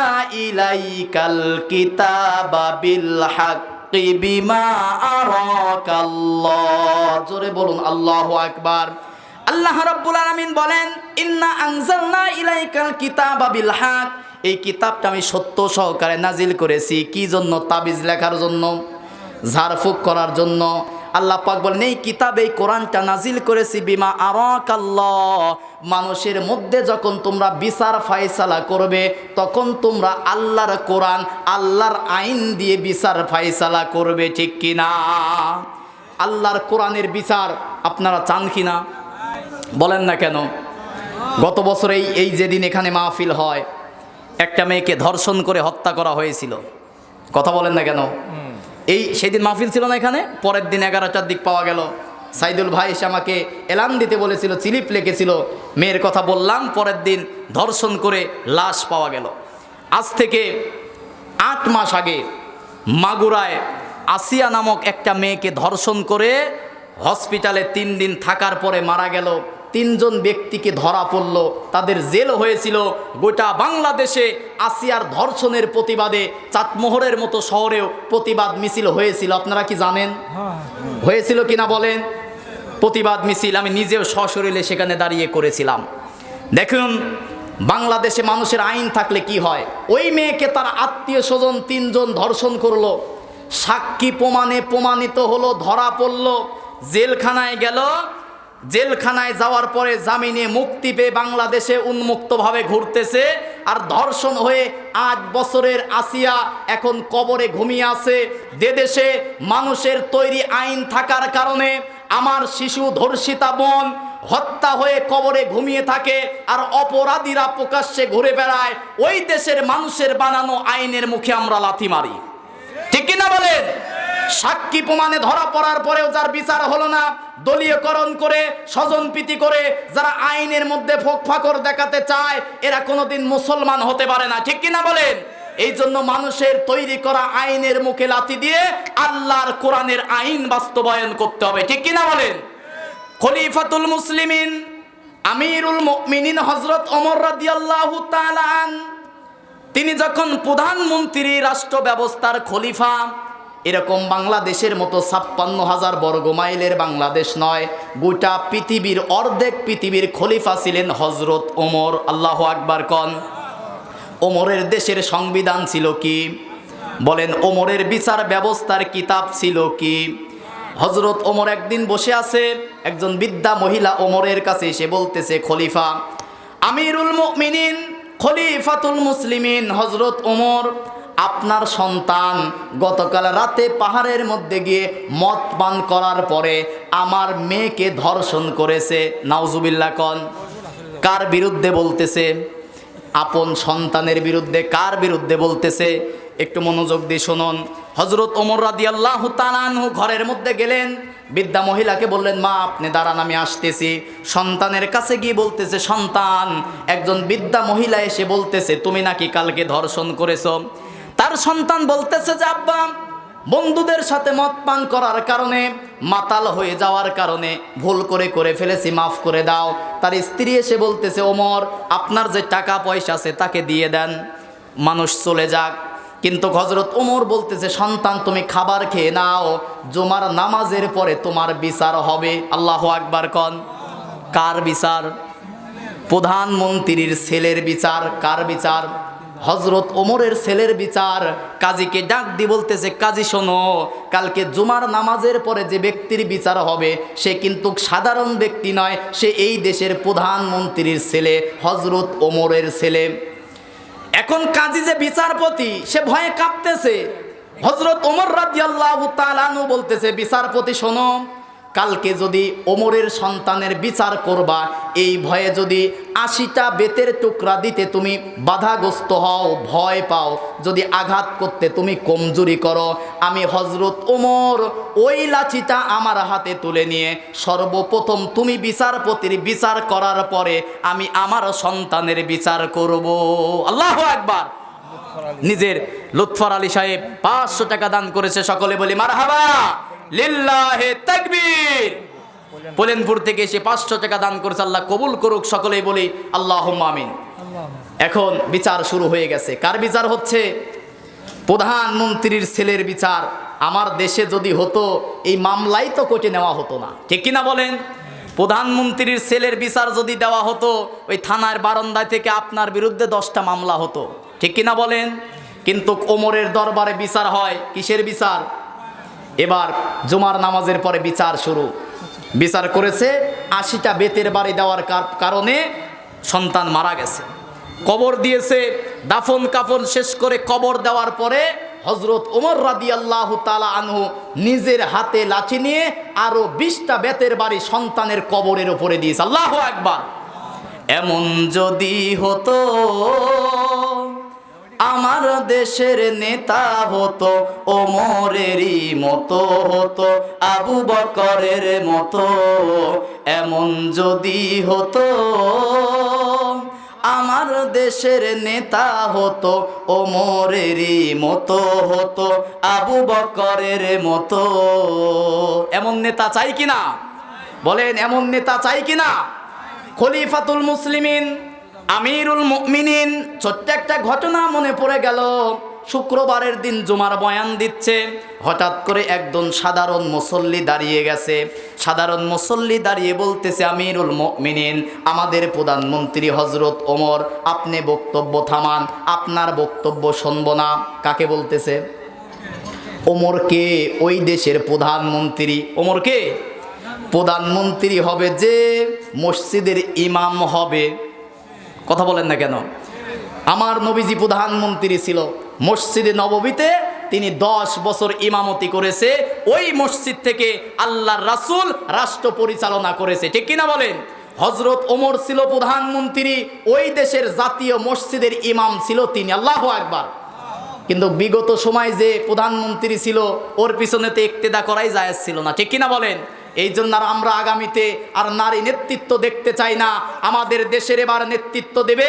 ইলাইকাল কিতাবা বিল হাক্কি বিমা আরাকাল্লাহ। জোরে বলুন আল্লাহু আকবার। আল্লাহ রাব্বুল আলামিন বলেন, ইন্না আনজালনা ইলাইকাল কিতাবা বিল হক, এই কিতাবটা আমি সত্য সহকারে নাজিল করেছি। কি জন্য? তাবিজ লেখার জন্য, ঝাড়ফুঁক করার জন্য। আল্লাহ পাক বলেন এই কিতাব, এই কোরআনটা নাজিল করেছি বিমা আরাকাল্লাহ, মানুষের মধ্যে যখন তোমরা বিচার ফায়সালা করবে তখন তোমরা আল্লাহর কোরআন, আল্লাহর আইন দিয়ে বিচার ফায়সালা করবে, ঠিক কিনা? আল্লাহর কোরআনের বিচার আপনারা চান কিনা? বলেন না কেন? গত বছর এই যেদিন এখানে মাহফিল হয়, একটা মেয়েকে ধর্ষণ করে হত্যা করা হয়েছিল। কথা বলেন না কেন? সেদিন মাহফিল ছিল না এখানে। পরের দিন 11টার দিক পাওয়া গেল, সাইদুল ভাই এসে আমাকে এলান দিতে বলেছিল, চিলিপ লিখেছিল, মেয়ের কথা বললাম, পরের দিন ধর্ষণ করে লাশ পাওয়া গেল। আজ থেকে 8 মাস আগে মাগুরায় আসিয়া নামক একটা মেয়েকে ধর্ষণ করে হসপিটালে 3 দিন থাকার পরে মারা গেল। 3 জন ব্যক্তিকে ধরা পড়ল, তাদের জেল হয়েছিল। গোটা বাংলাদেশে আসিয়ার ধর্ষণের প্রতিবাদে চাটমোহরের মতো শহরেও প্রতিবাদ মিছিল হয়েছিল। আপনারা কি জানেন হয়েছিল কিনা বলেন? প্রতিবাদ মিছিল আমি নিজেও সশরীরে সেখানে দাঁড়িয়ে করেছিলাম। দেখুন, বাংলাদেশে মানুষের আইন থাকলে কি হয়। ওই মেয়েকে তার আত্মীয় স্বজন 3 জন ধর্ষণ করলো, সাক্ষী প্রমাণে প্রমাণিত হলো, ধরা পড়ল, জেলখানায় গেল। জেলখানায় যাওয়ার পরে জামিনে মুক্তি পেয়ে বাংলাদেশে উন্মুক্তভাবে ঘুরতেছে। আর ধর্ষণ হয়ে 8 বছরের আসিয়া এখন কবরে ঘুমিয়ে আছে। দেশে মানুষের তৈরি আইন থাকার কারণে আমার শিশু ধর্ষিতা বোন হত্যা হয়ে কবরে ঘুমিয়ে থাকে, আর অপরাধীরা প্রকাশ্যে ঘুরে বেড়ায়। ওই দেশের মানুষের বানানো আইনের মুখে আমরা লাথি মারি, ঠিক কিনা বলেন? সাক্ষী প্রমাণে ধরা পড়ার পরেও যার বিচার হলো না, দলীয়করণ করে, স্বজনপ্রীতি করে যারা আইনের মধ্যে ফাঁকর দেখাতে চায়, এরা কোনোদিন মুসলমান হতে পারে না, ঠিক কিনা বলেন? এই জন্য মানুষের তৈরি করা আইনের মুখে লাথি দিয়ে আল্লাহর কোরআনের আইন বাস্তবায়ন করতে হবে, ঠিক কিনা বলেন? খলিফাতুল মুসলিমিন আমিরুল মুমিনিন হযরত ওমর রাদিয়াল্লাহু তাআলা আনহু, তিনি যখন প্রধানমন্ত্রী, রাষ্ট্র ব্যবস্থার খলিফা, এরকম বাংলাদেশের মতো 56,000 বর্গ মাইলের বাংলাদেশ নয়, গোটা পৃথিবীর অর্ধেক পৃথিবীর খলিফা ছিলেন হযরত ওমর। আল্লাহু আকবার কন। ওমরের দেশের সংবিধান ছিল কি? বলেন, ওমরের বিচার ব্যবস্থার কিতাব ছিল কি? হযরত ওমর একদিন বসে আছে, একজন বৃদ্ধা মহিলা ওমরের কাছে এসে বলতেছে, খলিফা, আমিরুল মুমিনিন, খলিফাতুল মুসলিমিন হযরত ওমর, আপনার সন্তান গতকাল রাতে পাহাড়ের মধ্যে গিয়ে মদ পান করার পরে আমার মেয়েকে ধর্ষণ করেছে। নাউজুবিল্লাহ কন। কার বিরুদ্ধে বলতেছে? আপন সন্তানের বিরুদ্ধে। কার বিরুদ্ধে বলতেছে? একটু মনোযোগ দিয়ে শুনুন। হযরত ওমর রাদিয়াল্লাহু তাআলা আনহু ঘরের মধ্যে গেলেন, বৃদ্ধা মহিলাকে বললেন, মা আপনি দাঁড়ান, আমি আসতেছি। সন্তানের কাছে গিয়ে বলতেছে, সন্তান, একজন বৃদ্ধা মহিলা এসে বলতেছে তুমি নাকি কালকে ধর্ষণ করেছো। তার সন্তান বলতেছে যে আব্বা, বন্ধুদের সাথে মদ পান করার কারণে, মাতাল হয়ে যাওয়ার কারণে ভুল করে ফেলেছি, মাফ করে দাও। তার স্ত্রী এসে বলতেছে, ওমর আপনার যে টাকা পয়সা আছে তাকে দিয়ে দেন, মানুষ চলে যাক। কিন্তু হযরত ওমর বলতেছে, সন্তান তুমি খাবার খেয়ে নাও, জুমার নামাজের পরে তোমার বিচার হবে। আল্লাহু আকবার কন। কার বিচার? প্রধানমন্ত্রীর ছেলের বিচার। কার বিচার? হযরত ওমরের ছেলের বিচার। কাজীকে ডাক দিয়ে বলতেছে, কাজী শোনো, কালকে জুমার নামাজের পরে যে ব্যক্তির বিচার হবে সে কিন্তু সাধারণ ব্যক্তি নয়, সে এই দেশের প্রধানমন্ত্রীর ছেলে, হযরত ওমরের ছেলে। এখন কাজী যে বিচারপতি, সে ভয়ে কাঁপতেছে। হযরত ওমর রাদিয়াল্লাহু তাআলা আনহু বলতেছে, বিচারপতি শোনো, কালকে যদি ওমরের সন্তানের বিচার করবা, এই ভয়ে যদি 80টা বেতের টুকরা দিতে তুমি বাধাগ্রস্ত হও, ভয় পাও, যদি আঘাত করতে তুমি কমজোরি করো, আমি হযরত ওমর ওই লাঠিটা আমার হাতে তুলে নিয়ে সর্বপ্রথম তুমি বিচারপতির বিচার করার পরে আমি আমার সন্তানের বিচার করব। আল্লাহু আকবার। নিজের লুৎফর আলী সাহেব 500 টাকা দান করেছে, সকলে বলি মারহাবা, লিল্লাহে তাকবীর। পোলেনপুর থেকে এসে 500 টাকা দান করেছে, আল্লাহ কবুল করুক, সকলেই বলি আল্লাহুম্মা আমিন। এখন বিচার শুরু হয়ে গেছে। কার বিচার হচ্ছে? প্রধানমন্ত্রীর ছেলের বিচার। আমার দেশে যদি হতো এই মামলাই তো কোর্টে নেওয়া হতো না, ঠিক কিনা বলেন? প্রধানমন্ত্রীর ছেলের বিচার যদি দেওয়া হতো, ওই থানার বারান্দায় থেকে আপনার বিরুদ্ধে 10টা মামলা হতো, ঠিক কিনা বলেন? কিন্তু ওমরের দরবারে বিচার হয়, কিসের বিচার? এবার জুমার নামাজের পরে বিচার শুরু। বিচার করেছে 80টা বেতের বাড়ি দেওয়ার কারণে সন্তান মারা গেছে, কবর দিয়েছে। দাফন কাফন শেষ করে কবর দেওয়ার পরে হযরত ওমর রাদিয়াল্লাহু তাআলা আনহু নিজের হাতে লাঠি নিয়ে আরো 20টা বেতের বাড়ি সন্তানের কবরের উপরে দিয়েছে। আল্লাহু আকবার। এমন যদি হতো আমার দেশের নেতা হতো, ওমরেরই মতো হতো, আবু বকরের মতো। এমন যদি হতো আমার দেশের নেতা হতো, ওমরেরই মতো হতো, আবু বকরের মতো। এমন নেতা চাই কিনা বলেন? এমন নেতা চাই কিনা? খলিফাতুল মুসলিমিন, আমিরুল মুমিনিন। ছোট্ট একটা ঘটনা মনে পড়ে গেল। শুক্রবারের দিন জুমার বয়ান দিচ্ছে, হঠাৎ করে একজন সাধারণ মুসল্লি দাঁড়িয়ে গেছে। সাধারণ মুসল্লি দাঁড়িয়ে বলতেছে, আমিরুল মুমিনিন, আমাদের প্রধানমন্ত্রী হযরত ওমর, আপনি বক্তব্য থামান, আপনার বক্তব্য শুনব না। কাকে বলতেছে? ওমরকে, ওই দেশের প্রধানমন্ত্রী। ওমরকে প্রধানমন্ত্রী হবে যে মসজিদের ইমাম হবে। কথা বলেন না কেন? আমার নবীজি প্রধানমন্ত্রী ছিল, মসজিদে নববীতে তিনি 10 বছর ইমামতি করেছে। ওই মসজিদ থেকে আল্লাহর রাসূল রাষ্ট্র পরিচালনা করেছে, ঠিক কিনা বলেন? হযরত ওমর ছিল প্রধানমন্ত্রী, ওই দেশের জাতীয় মসজিদের ইমাম ছিল তিনি। আল্লাহু আকবার। কিন্তু বিগত সময় যে প্রধানমন্ত্রী ছিল, ওর পিছনেতে ইক্তেদা করাই জায়েজ ছিল না, ঠিক কিনা বলেন? এই জন্য আমরা আগামীতে আর নারী নেতৃত্ব দেখতে চাই না। আমাদের দেশের এবার নেতৃত্ব দেবে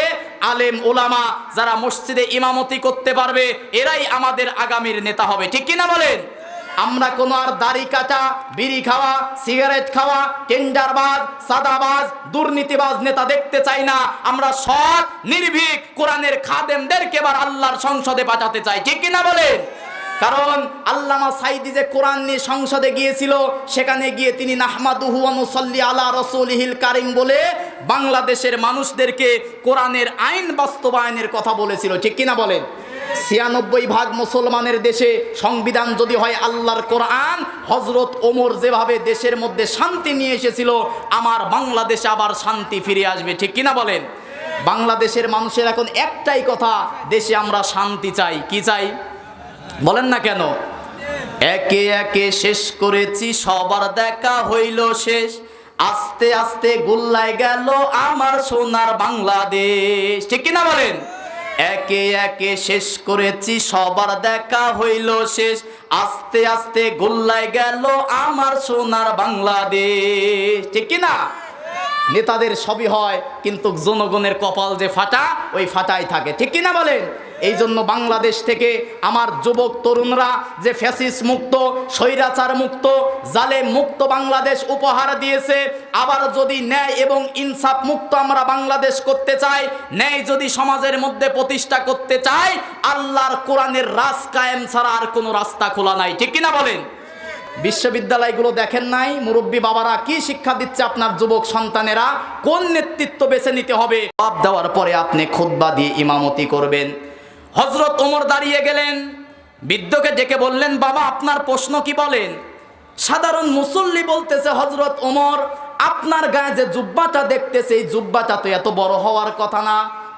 আলেম ওলামা, যারা মসজিদে ইমামতি করতে পারবে, এরাই আমাদের আগামীর নেতা হবে, ঠিক কিনা বলেন? আমরা কোনো আর দাড়ি কাটা, বিড়ি খাওয়া, সিগারেট খাওয়া, টেন্ডারবাজ, সাদাবাজ, দুর্নীতিবাজ নেতা দেখতে চাই না। আমরা সৎ নির্ভীক কোরআনের খাদেমদেরকে এবার আল্লাহর সংসদে পাঠাতে চাই, ঠিক কিনা বলেন? কারণ আল্লামা সাইদি যে কোরআন নিয়ে সংসদে গিয়েছিল, সেখানে গিয়ে তিনি নাহমাদুহু ওয়া নুসাল্লি আলা রাসূলিহিল কারীম বলে বাংলাদেশের মানুষদেরকে কোরআনের আইন বাস্তবায়নের কথা বলেছিল, ঠিক কিনা বলেন? 96% মুসলমানের দেশে সংবিধান যদি হয় আল্লাহর কোরআন, হযরত ওমর যেভাবে দেশের মধ্যে শান্তি নিয়ে এসেছিল, আমার বাংলাদেশে আবার শান্তি ফিরে আসবে, ঠিক কিনা বলেন? বাংলাদেশের মানুষের এখন একটাই কথা, দেশে আমরা শান্তি চাই। কি চাই বলেন না কেন? একে একে শেষ করেছি, সবার দেখা হইল শেষ, আস্তে আস্তে গুল্লায় গেল আমার সোনার বাংলাদেশ, ঠিক কিনা বলেন? একে একে শেষ করেছি, সবার দেখা হইল শেষ, আস্তে আস্তে গুল্লায় গেল আমার সোনার বাংলাদেশ, ঠিক কিনা? নেতাদের সবই হয়, কিন্তু জনগণের কপাল যে ফাটা, ওই ফাটাই থাকে, ঠিক কিনা বলেন? এই জন্য বাংলাদেশ থেকে আমার যুবক তরুণরা যে ফ্যাসিস্ট মুক্ত, স্বৈরাচার মুক্ত, জালেম মুক্ত বাংলাদেশ উপহার দিয়েছে, আবার যদি ন্যায় এবং ইনসাফ মুক্ত আমরা বাংলাদেশ করতে চাই, ন্যায় যদি সমাজের মধ্যে প্রতিষ্ঠা করতে চাই, আল্লাহর কোরআনের রাজ কায়েম ছাড়া আর কোনো রাস্তা খোলা নাই, ঠিক কিনা বলেন? বিশ্ববিদ্যালয়গুলো দেখেন নাই, মুরব্বী বাবারা কি শিক্ষা দিচ্ছে আপনার যুবক সন্তানেরা? কোন নেতৃত্ব বেছে নিতে হবে, জবাব দেওয়ার পরে আপনি খুতবা দিয়ে ইমামতি করবেন। হযরত ওমর দাঁড়িয়ে গেলেন, বৃদ্ধকে ডেকে বললেন, বাবা আপনার প্রশ্ন কি বলেন? সাধারণ মুসল্লি বলতেছে, হযরত ওমর, আপনার গায়ে যে জুব্বাটা দেখতেছে, এই জুব্বাটা তো এত বড় হওয়ার কথা না।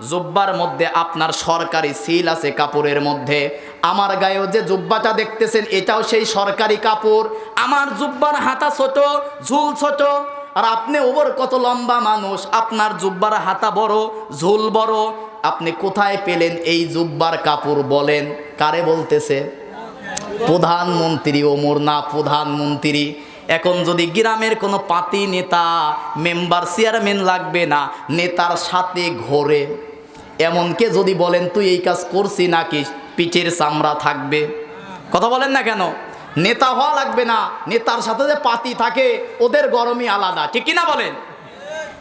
জুব্বার মধ্যে আপনার সরকারি সিল আছে কাপড়ের মধ্যে, আমার গায়েও যে জুব্বাটা দেখতেছেন এটাও সেই সরকারি কাপড়। আমার জুব্বার হাতা ছোট, ঝুল ছোট, আর আপনি ওমর কত লম্বা মানুষ, আপনার জুব্বার হাতা বড়, ঝুল বড়। আপনি কোথায় পেলেন এই জুব্বার কাপড় বলেন? কারে বলতেছে? প্রধানমন্ত্রী ওমর না প্রধানমন্ত্রী। এখন যদি গ্রামের কোনো পাতি নেতা, মেম্বার চেয়ারম্যান লাগবে না, নেতার সাথে ঘোরে, এমনকে যদি বলেন তুই এই কাজ করছি নাকি, পিঠের চামড়া থাকবে। কথা বলেন না কেন? নেতা হওয়া লাগবে না, নেতার সাথে যে পাতি থাকে ওদের গরমই আলাদা, ঠিক কিনা বলেন?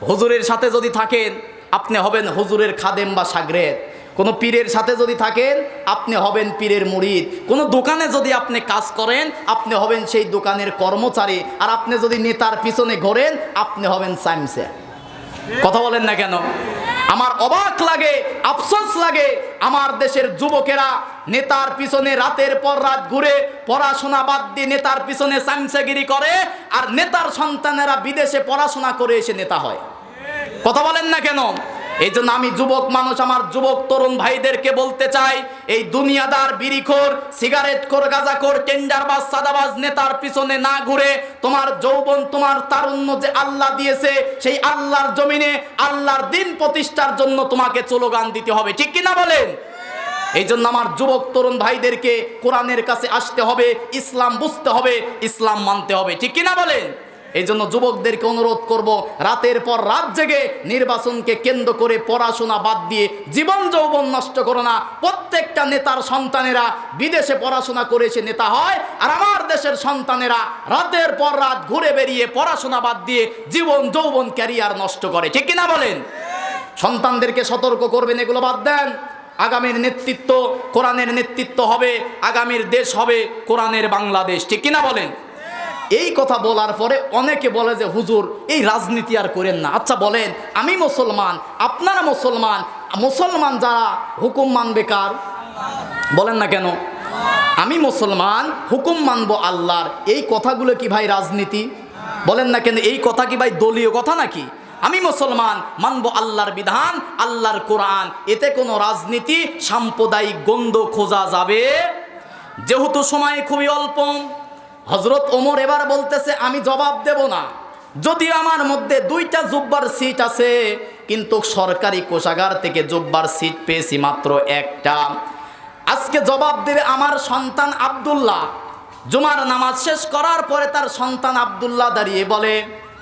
হুজুরের সাথে যদি থাকেন, আপনি হবেন হুজুরের খাদেম বা সাগরেদ। কোনো পীরের সাথে যদি থাকেন আপনি হবেন পীরের মুরিদ, কোনো দোকানে যদি আপনি কাজ করেন আপনি হবেন সেই দোকানের কর্মচারী, আর আপনি যদি নেতার পিছনে ঘোরেন আপনি হবেন সাইমসে। কথা বলেন না কেন? আমার অবাক লাগে, আফসোস লাগে, আমার দেশের যুবকেরা নেতার পিছনে রাতের পর রাত ঘুরে পড়াশোনা বাদ দিয়ে নেতার পিছনে সাইমসাগিরি করে, আর নেতার সন্তানেরা বিদেশে পড়াশোনা করে এসে নেতা হয়। কথা বলেন না কেন? এই জন্য আমি যুবক মানুষ, আমার যুবক তরুণ ভাইদেরকে বলতে চাই, এই দুনিয়াদার, বিড়িখোর, সিগারেটখোর, গাঁজাখোর, টেন্ডারবাজ, সাদাবাজ নেতার পিছনে না ঘুরে তোমার যৌবন, তোমার তারুণ্য যে আল্লাহ দিয়েছে, সেই আল্লাহর জমিনে আল্লাহর দিন প্রতিষ্ঠার জন্য তোমাকে স্লোগান দিতে হবে। ঠিক কিনা বলেন? এই জন্য আমার যুবক তরুণ ভাইদেরকে কোরআনের কাছে আসতে হবে, ইসলাম বুঝতে হবে, ইসলাম মানতে হবে। ঠিক কিনা বলেন? এই জন্য যুবকদেরকে অনুরোধ করব, রাতের পর রাত জেগে নির্বাচনকে কেন্দ্র করে পড়াশোনা বাদ দিয়ে জীবন যৌবন নষ্ট করো না। প্রত্যেকটা নেতার সন্তানেরা বিদেশে পড়াশোনা করে এসে নেতা হয়, আর আমার দেশের সন্তানেরা রাতের পর রাত ঘুরে বেরিয়ে পড়াশোনা বাদ দিয়ে জীবন যৌবন ক্যারিয়ার নষ্ট করে। ঠিক কিনা বলেন? সন্তানদেরকে সতর্ক করবেন, এগুলো বাদ দেন। আগামীর নেতৃত্ব কোরআনের নেতৃত্ব হবে, আগামীর দেশ হবে কোরআনের বাংলাদেশ। ঠিক কিনা বলেন? এই কথা বলার পরে অনেকে বলে যে হুজুর এই রাজনীতি আর করেন না। আচ্ছা বলেন, আমি মুসলমান, আপনারা মুসলমান, মুসলমান যারা হুকুম মানবে কার? বলেন না কেন? আমি মুসলমান, হুকুম মানবো আল্লাহর, এই কথাগুলো কি ভাই রাজনীতি? বলেন না কেন? এই কথা কি ভাই দলীয় কথা নাকি? আমি মুসলমান, মানবো আল্লাহর বিধান, আল্লাহর কোরআন, এতে কোনো রাজনীতি সাম্প্রদায়িক গন্ধ খোঁজা যাবে? যেহেতু সময় খুবই অল্প, হযরত ওমর এবার বলতেছে আমি জবাব দেব না, যদিও আমার মধ্যে 2টা জুব্বার সিট আছে, কিন্তু সরকারি কোষাগার থেকে জুব্বার সিট পেয়েছি মাত্র 1টা। আজকে জবাব দেবে আমার সন্তান আব্দুল্লাহ। জুমার নামাজ শেষ করার পরে তার সন্তান আব্দুল্লাহ দাঁড়িয়ে বলে,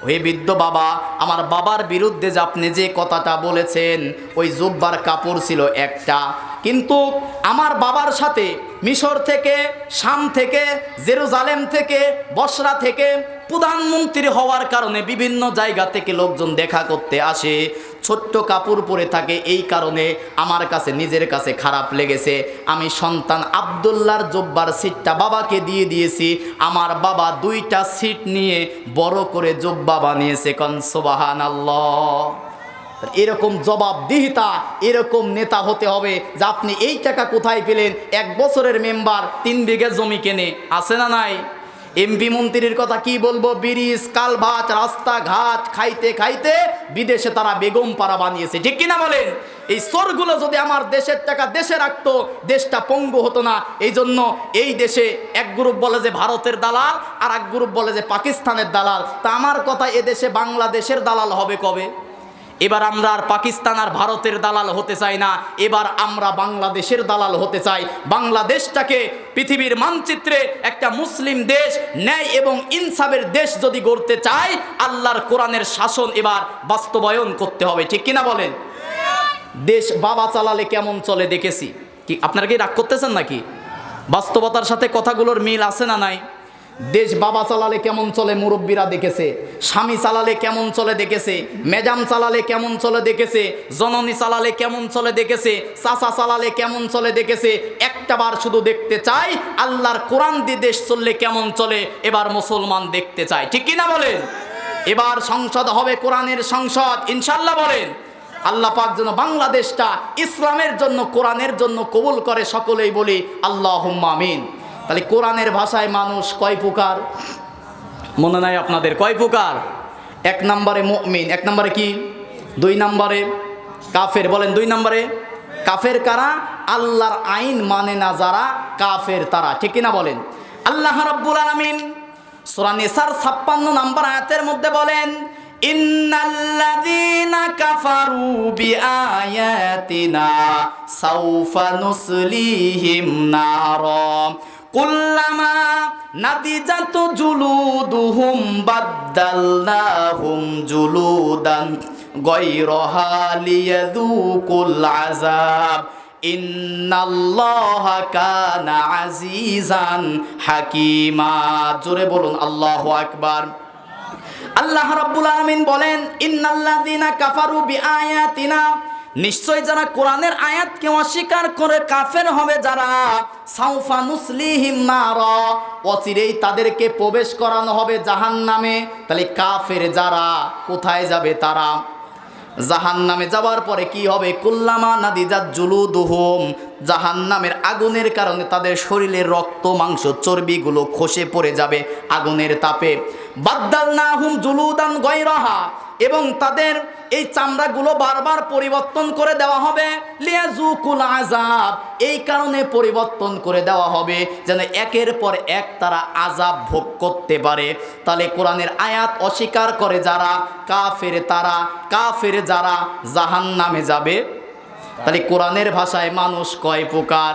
ওই বৃদ্ধ বাবা, আমার বাবার বিরুদ্ধে যে আপনি যে কথাটা বলেছেন, ওই জুব্বার কাপড় ছিল 1টা, কিন্তু আমার বাবার সাথে মিশর থেকে, শাম থেকে, জেরুজালেম থেকে, বসরা থেকে প্রধানমন্ত্রী হওয়ার কারণে বিভিন্ন জায়গা থেকে লোকজন দেখা করতে আসে, ছোট্ট কাপড় পরে থাকে, এই কারণে আমার কাছে নিজের কাছে খারাপ লেগেছে। আমি সন্তান আব্দুল্লাহর জুব্বার সিটটা বাবাকে দিয়ে দিয়েছি। আমার বাবা 2টা সিট নিয়ে বড় করে জুব্বা বানিয়েছে। কোন সুবহানাল্লাহ। এরকম জবাবদিহিতা, এরকম নেতা হতে হবে যে আপনি এই টাকা কোথায় পেলেন? 1 বছরের মেম্বার 3 বিঘা জমি কেনে, আছে না নাই? এমপি মন্ত্রীর কথা কি বলবো? ব্রিজ, কালভার্ট, রাস্তাঘাট খাইতে খাইতে বিদেশে তারা বেগম পাড়া বানিয়েছে। ঠিক কিনা বলেন? এই চোরগুলো যদি আমার দেশের টাকা দেশে রাখতো, দেশটা পঙ্গু হতো না। এই জন্য এই দেশে এক গ্রুপ বলে যে ভারতের দালাল, আর এক গ্রুপ বলে যে পাকিস্তানের দালাল। তা আমার কথা, এদেশে বাংলাদেশের দালাল হবে কবে? এবার আমরা আর পাকিস্তান আর ভারতের দালাল হতে চাই না, এবার আমরা বাংলাদেশের দালাল হতে চাই। বাংলাদেশটাকে পৃথিবীর মানচিত্রে একটা মুসলিম দেশ, ন্যায় এবং ইনসাফের দেশ যদি গড়তে চাই, আল্লাহর কোরআনের শাসন এবার বাস্তবায়ন করতে হবে। ঠিক কিনা বলেন? দেশ বাবা চালালে কেমন চলে দেখেছি। কি আপনারা কি রাগ করতেছেন নাকি? বাস্তবতার সাথে কথাগুলোর মিল আছে না নাই? দেশ বাবা চালালে কেমন চলে মুরব্বীরা দেখেছে, স্বামী চালালে কেমন চলে দেখেছে, ম্যাডাম চালালে কেমন চলে দেখেছে, জননী চালালে কেমন চলে দেখেছে, চাচা চালালে কেমন চলে দেখেছে। একটাবার শুধু দেখতে চাই আল্লাহর কোরআন দিয়ে দেশ চললে কেমন চলে, এবার মুসলমান দেখতে চাই। ঠিক কিনা বলেন? এবার সংসদ হবে কোরআনের সংসদ, ইনশাল্লাহ বলেন। আল্লাহ পাক যেন বাংলাদেশটা ইসলামের জন্য, কোরআনের জন্য কবুল করে, সকলেই বলি আল্লাহুম্মা আমিন। তাহলে কোরআনের ভাষায় মানুষ কয় প্রকার মনে নাই আপনাদের? কয় প্রকার? 1 নম্বরে মুমিন, 1 নম্বরে কি? 2 নম্বরে কাফের। বলেন 2 নম্বরে কাফের কারা? আল্লাহর আইন মানে না যারা, কাফের তারা। ঠিক কিনা বলেন? আল্লাহ রাব্বুল আলামিন সূরা নিসার 56 নম্বর আয়াতের মধ্যে বলেন, ইন্নাল্লাযীনা কাফারু বিআয়াতিনা সাউফা নুসলিহিম নারা কুল্লামা নাদিজাত জুলুদুহুম বাদদালনাহুম জুলুদান গায়রাহা লিয়াযুকুল আযাব ইন্নাল্লাহা কানা আজিজান হাকীমা। জোরে বলুন আল্লাহু আকবার। আল্লাহ রাব্বুল আলামিন বলেন, ইন্নাল্লাযীনা কাফারু বিআয়াতিনা, নিশ্চয় যারা কোরআনের আয়াতকে অস্বীকার করে কাফের হবে যারা, সাউফা নুসলিহিম নারা, অচিরেই তাদেরকে প্রবেশ করানো হবে জাহান্নামে। তাহলে কাফের যারা কোথায় যাবে? তারা জাহান্নামে যাওয়ার পরে কি হবে? কুল্লামা নাদিজাত জুলুদুহুম, জাহান্নামের আগুনের কারণে তাদের শরীরের রক্ত মাংস চর্বিগুলো খসে পড়ে যাবে আগুনের তাপে। বাদদালনাহুম জুলুদান গায়রাহা, এবং তাদের এই চামড়াগুলো বারবার পরিবর্তন করে দেওয়া হবে। লিয়াজুকুল আযাব, এই কারণে পরিবর্তন করে দেওয়া হবে যেন একের পর এক তারা আযাব ভোগ করতে পারে। তাহলে কোরআনের আয়াত অস্বীকার করে যারা, কাফের তারা, কাফের যারা জাহান্নামে যাবে। তাহলে কোরআনের ভাষায় মানুষ কয় প্রকার?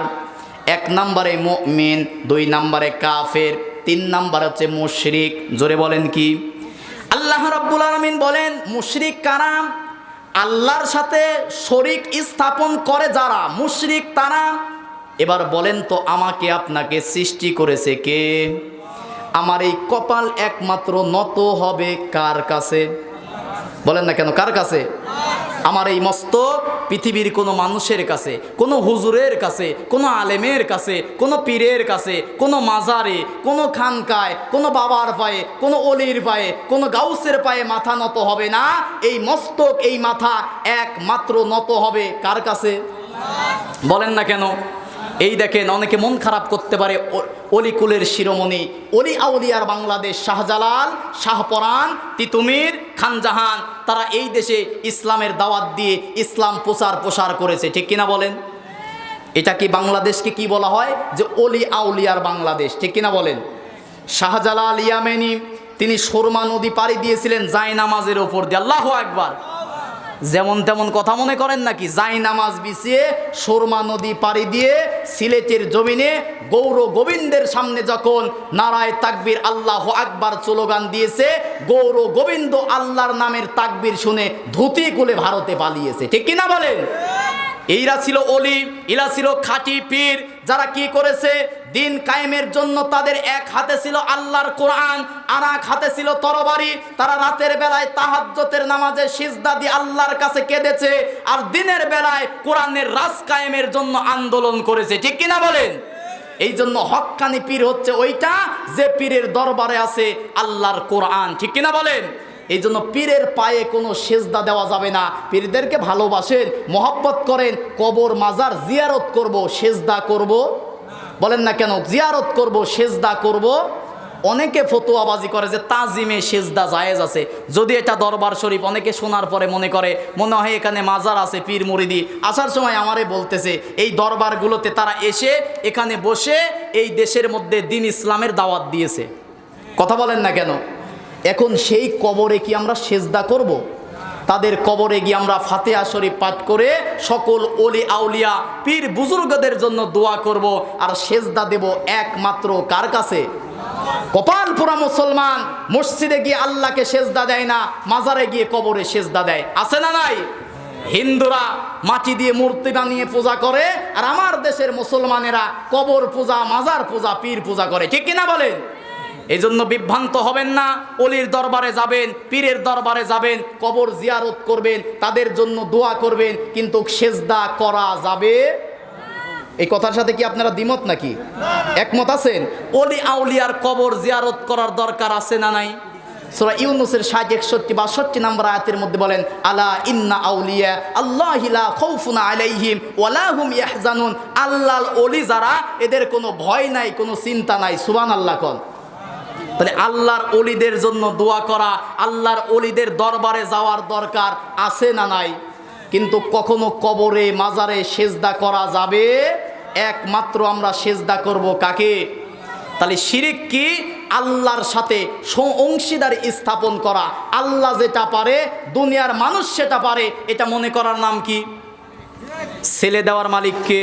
1 নম্বরে মুমিন, 2 নম্বরে কাফের, 3 নম্বর হচ্ছে মুশরিক। জোরে বলেন কি? আল্লাহ রাব্বুল আলামিন বলেন মুশরিক কারা? আল্লাহর সাথে শরীক স্থাপন করে যারা, মুশরিক তারা। এবার বলেন তো আমাকে আপনাকে সৃষ্টি করেছে কে? আমার এই কপাল একমাত্র নত হবে কার কাছে? বলেন না কেন, কার কাছে? আমার এই মস্তক পৃথিবীর কোনো মানুষের কাছে, কোনো হুজুরের কাছে, কোনো আলেমের কাছে, কোনো পীরের কাছে, কোনো মাজারে, কোনো খানকায়, কোনো বাবার পায়ে, কোনো অলির পায়ে, কোনো গাউসের পায়ে মাথা নত হবে না। এই মস্তক, এই মাথা একমাত্র নত হবে কার কাছে? বলেন না কেন? এই দেখেন অনেকে মন খারাপ করতে পারে, অলিকুলের শিরোমণি, অলি আউলিয়ার বাংলাদেশ, শাহজালাল, শাহপরান, তিতুমির, খানজাহান, তারা এই দেশে ইসলামের দাওয়াত দিয়ে ইসলাম প্রসার করেছে, ঠিক কিনা বলেন? এটা কি বাংলাদেশকে কি বলা হয়? যে অলি আউলিয়ার বাংলাদেশ, ঠিক কিনা বলেন? শাহজালাল ইয়ামেনি তিনি সুরমা নদী পাড়ি দিয়েছিলেন জায়নামাজের ওপর দিয়ে। আল্লাহু আকবার। যেমন তেমন কথা মনে করেন নাকি? জায়নামাজ বিছিয়ে সুরমা নদী পাড়ি দিয়ে সিলেটের জমিনে গৌর গোবিন্দের সামনে যখন নারায়ে তাকবীর আল্লাহু আকবার স্লোগান দিয়েছে, গৌর গোবিন্দ আল্লাহর নামের তাকবীর শুনে ধুতি খুলে ভারতে পালিয়েছে, ঠিক কিনা বলেন? এইরা ছিল অলি, এরা ছিল খাঁটি পীর, যারা কি করেছে? দিন কায়েমের জন্য তাদের এক হাতে ছিল আল্লাহর কোরআন, আর এক হাতে ছিল তরবারি। তারা রাতের বেলায় তাহাজ্জুদের নামাজে সিজদা দিয়ে আল্লাহর কাছে কেঁদেছে, আর দিনের বেলায় কোরআনের রাজ কায়েমের জন্য আন্দোলন করেছে, ঠিক কিনা বলেন? এই জন্য হক্কানি পীর হচ্ছে ওইটা যে পীরের দরবারে আছে আল্লাহর কোরআন, ঠিক কিনা বলেন? এই জন্য পীরের পায়ে কোনো সেজদা দেওয়া যাবে না। পীরদেরকে ভালোবাসেন, মহব্বত করেন, কবর মাজার জিয়ারত করব, সেজদা করব? বলেন না কেন? জিয়ারত করব, সেজদা করব। অনেকে ফতোয়াবাজি করে যে তাজিমে সেজদা জায়েজ আছে। যদি এটা দরবার শরীফ, অনেকে শোনার পরে মনে হয় এখানে মাজার আছে, পীর মুরিদি। আসার সময় আমারে বলতেছে এই দরবারগুলোতে তারা এসে এখানে বসে এই দেশের মধ্যে দ্বীন ইসলামের দাওয়াত দিয়েছে। কথা বলেন না কেন? এখন সেই কবরে কি আমরা সেজদা করব? তাদের কবরে গিয়ে আমরা ফাতিহা শরীফ পাঠ করে সকল ওলি আউলিয়া পীর বুজুর্গদের জন্য দোয়া করব, আর সেজদা দেব একমাত্র কার কাছে? কপাল পোড়া মুসলমান মসজিদে গিয়ে আল্লাহকে সেজদা দেয় না, মাজারে গিয়ে কবরে সেজদা দেয়, আছে না নাই? হিন্দুরা মাটি দিয়ে মূর্তি বানিয়ে পূজা করে, আর আমার দেশের মুসলমানেরা কবর পূজা, মাজার পূজা, পীর পূজা করে, ঠিক কিনা বলেন? এই জন্য বিভ্রান্ত হবেন না। অলির দরবারে যাবেন, পীরের দরবারে যাবেন, কবর জিয়ারত করবেন, তাদের জন্য দোয়া করবেন, কিন্তু সেজদা করা যাবে। এই কথার সাথে কি আপনারা দ্বিমত নাকি একমত আছেন? অলি আউলিয়ার কবর জিয়ারত করার দরকার আছে না নাই? সূরা ইউনূসের 61-62 নম্বর আয়াতের মধ্যে বলেন, আলা ইন্না আউলিয়া আল্লাহি লা খাউফুন আলাইহিম ওয়ালা হুম ইয়াহজানুন। আল্লাহর ওলি যারা, এদের কোনো ভয় নাই, কোনো চিন্তা নাই। সুবহানাল্লাহ কোন? তাহলে আল্লাহর ওলিদের জন্য দোয়া করা, আল্লাহর ওলিদের দরবারে যাওয়ার দরকার আছে না নাই? কিন্তু কখনো কবরে মাজারে সেজদা করা যাবে? একমাত্র আমরা সেজদা করব কাকে? তাহলে শিরিক কি? আল্লাহর সাথে অংশীদার স্থাপন করা। আল্লাহ যেটা পারে, দুনিয়ার মানুষ সেটা পারে, এটা মনে করার নাম কি? ছেলে দেওয়ার মালিককে?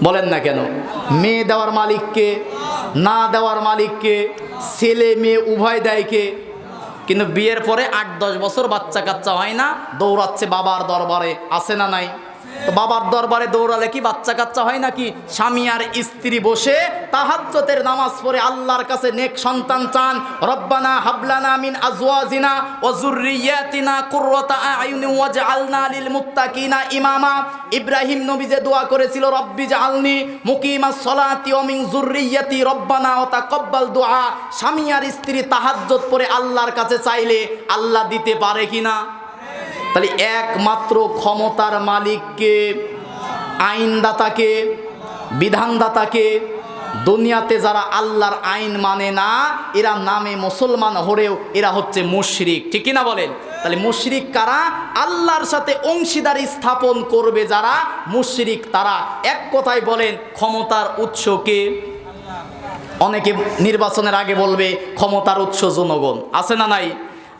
বলেন না কেন? মেয়ে দেওয়ার মালিককে? না দেওয়ার মালিককে? ছেলে মেয়ে উভয় দেয় কে? কিন্তু বিয়ের পরে 8-10 বছর বাচ্চা কাচ্চা হয় না, দৌড়াচ্ছে বাবার দরবারে, আছে না নাই? তো বাবার দরবারে দৌড়ালে কি বাচ্চা কাচ্চা হয় নাকি? স্বামী আর স্ত্রী বসে তাহাজ্জুদের নামাজ পড়ে আল্লাহর কাছে নেক সন্তান চান। রব্বানা হাবলানা মিন আজওয়াজিনা ওয়া যুররিয়াতিনা কুররাতা আয়ুনি ওয়াজআলনা লিল মুত্তাকিনা ইমামা। ইব্রাহিম নবী যে দোয়া করেছিল, রব্বি জাআলনি মুকিমাস সলাতি ওয়া মিন যুররিয়াতি রব্বানা ওয়া তাকাব্বাল দুআ। স্বামী আর স্ত্রী তাহাজ্জুদ পড়ে আল্লাহর কাছে চাইলে আল্লাহ দিতে পারে কিনা? তাহলে একমাত্র ক্ষমতার মালিককে, আইনদাতাকে, বিধানদাতাকে। দুনিয়াতে যারা আল্লাহর আইন মানে না, এরা নামে মুসলমান হলেও এরা হচ্ছে মুশরিক। ঠিক কিনা বলেন? তাহলে মুশরিক কারা? আল্লাহর সাথে অংশীদারি স্থাপন করবে যারা মুশরিক তারা। এক কথায় বলেন, ক্ষমতার উৎসকে অনেকে নির্বাচনের আগে বলবে ক্ষমতার উৎস জনগণ, আছে না নাই?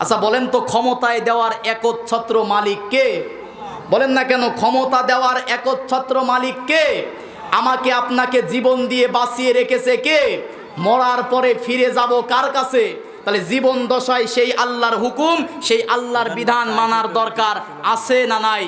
আচ্ছা বলেন তো, ক্ষমতায় দেওয়ার একচ্ছত্র মালিক কে? বলেন না কেন, ক্ষমতা দেওয়ার একচ্ছত্র মালিক কে? আমাকে আপনাকে জীবন দিয়ে বাঁচিয়ে রেখেছে কে? মরার পরে ফিরে যাব কার কাছে? তাহলে জীবন দশায় সেই আল্লাহর হুকুম, সেই আল্লাহর বিধান মানার দরকার আছে না নাই?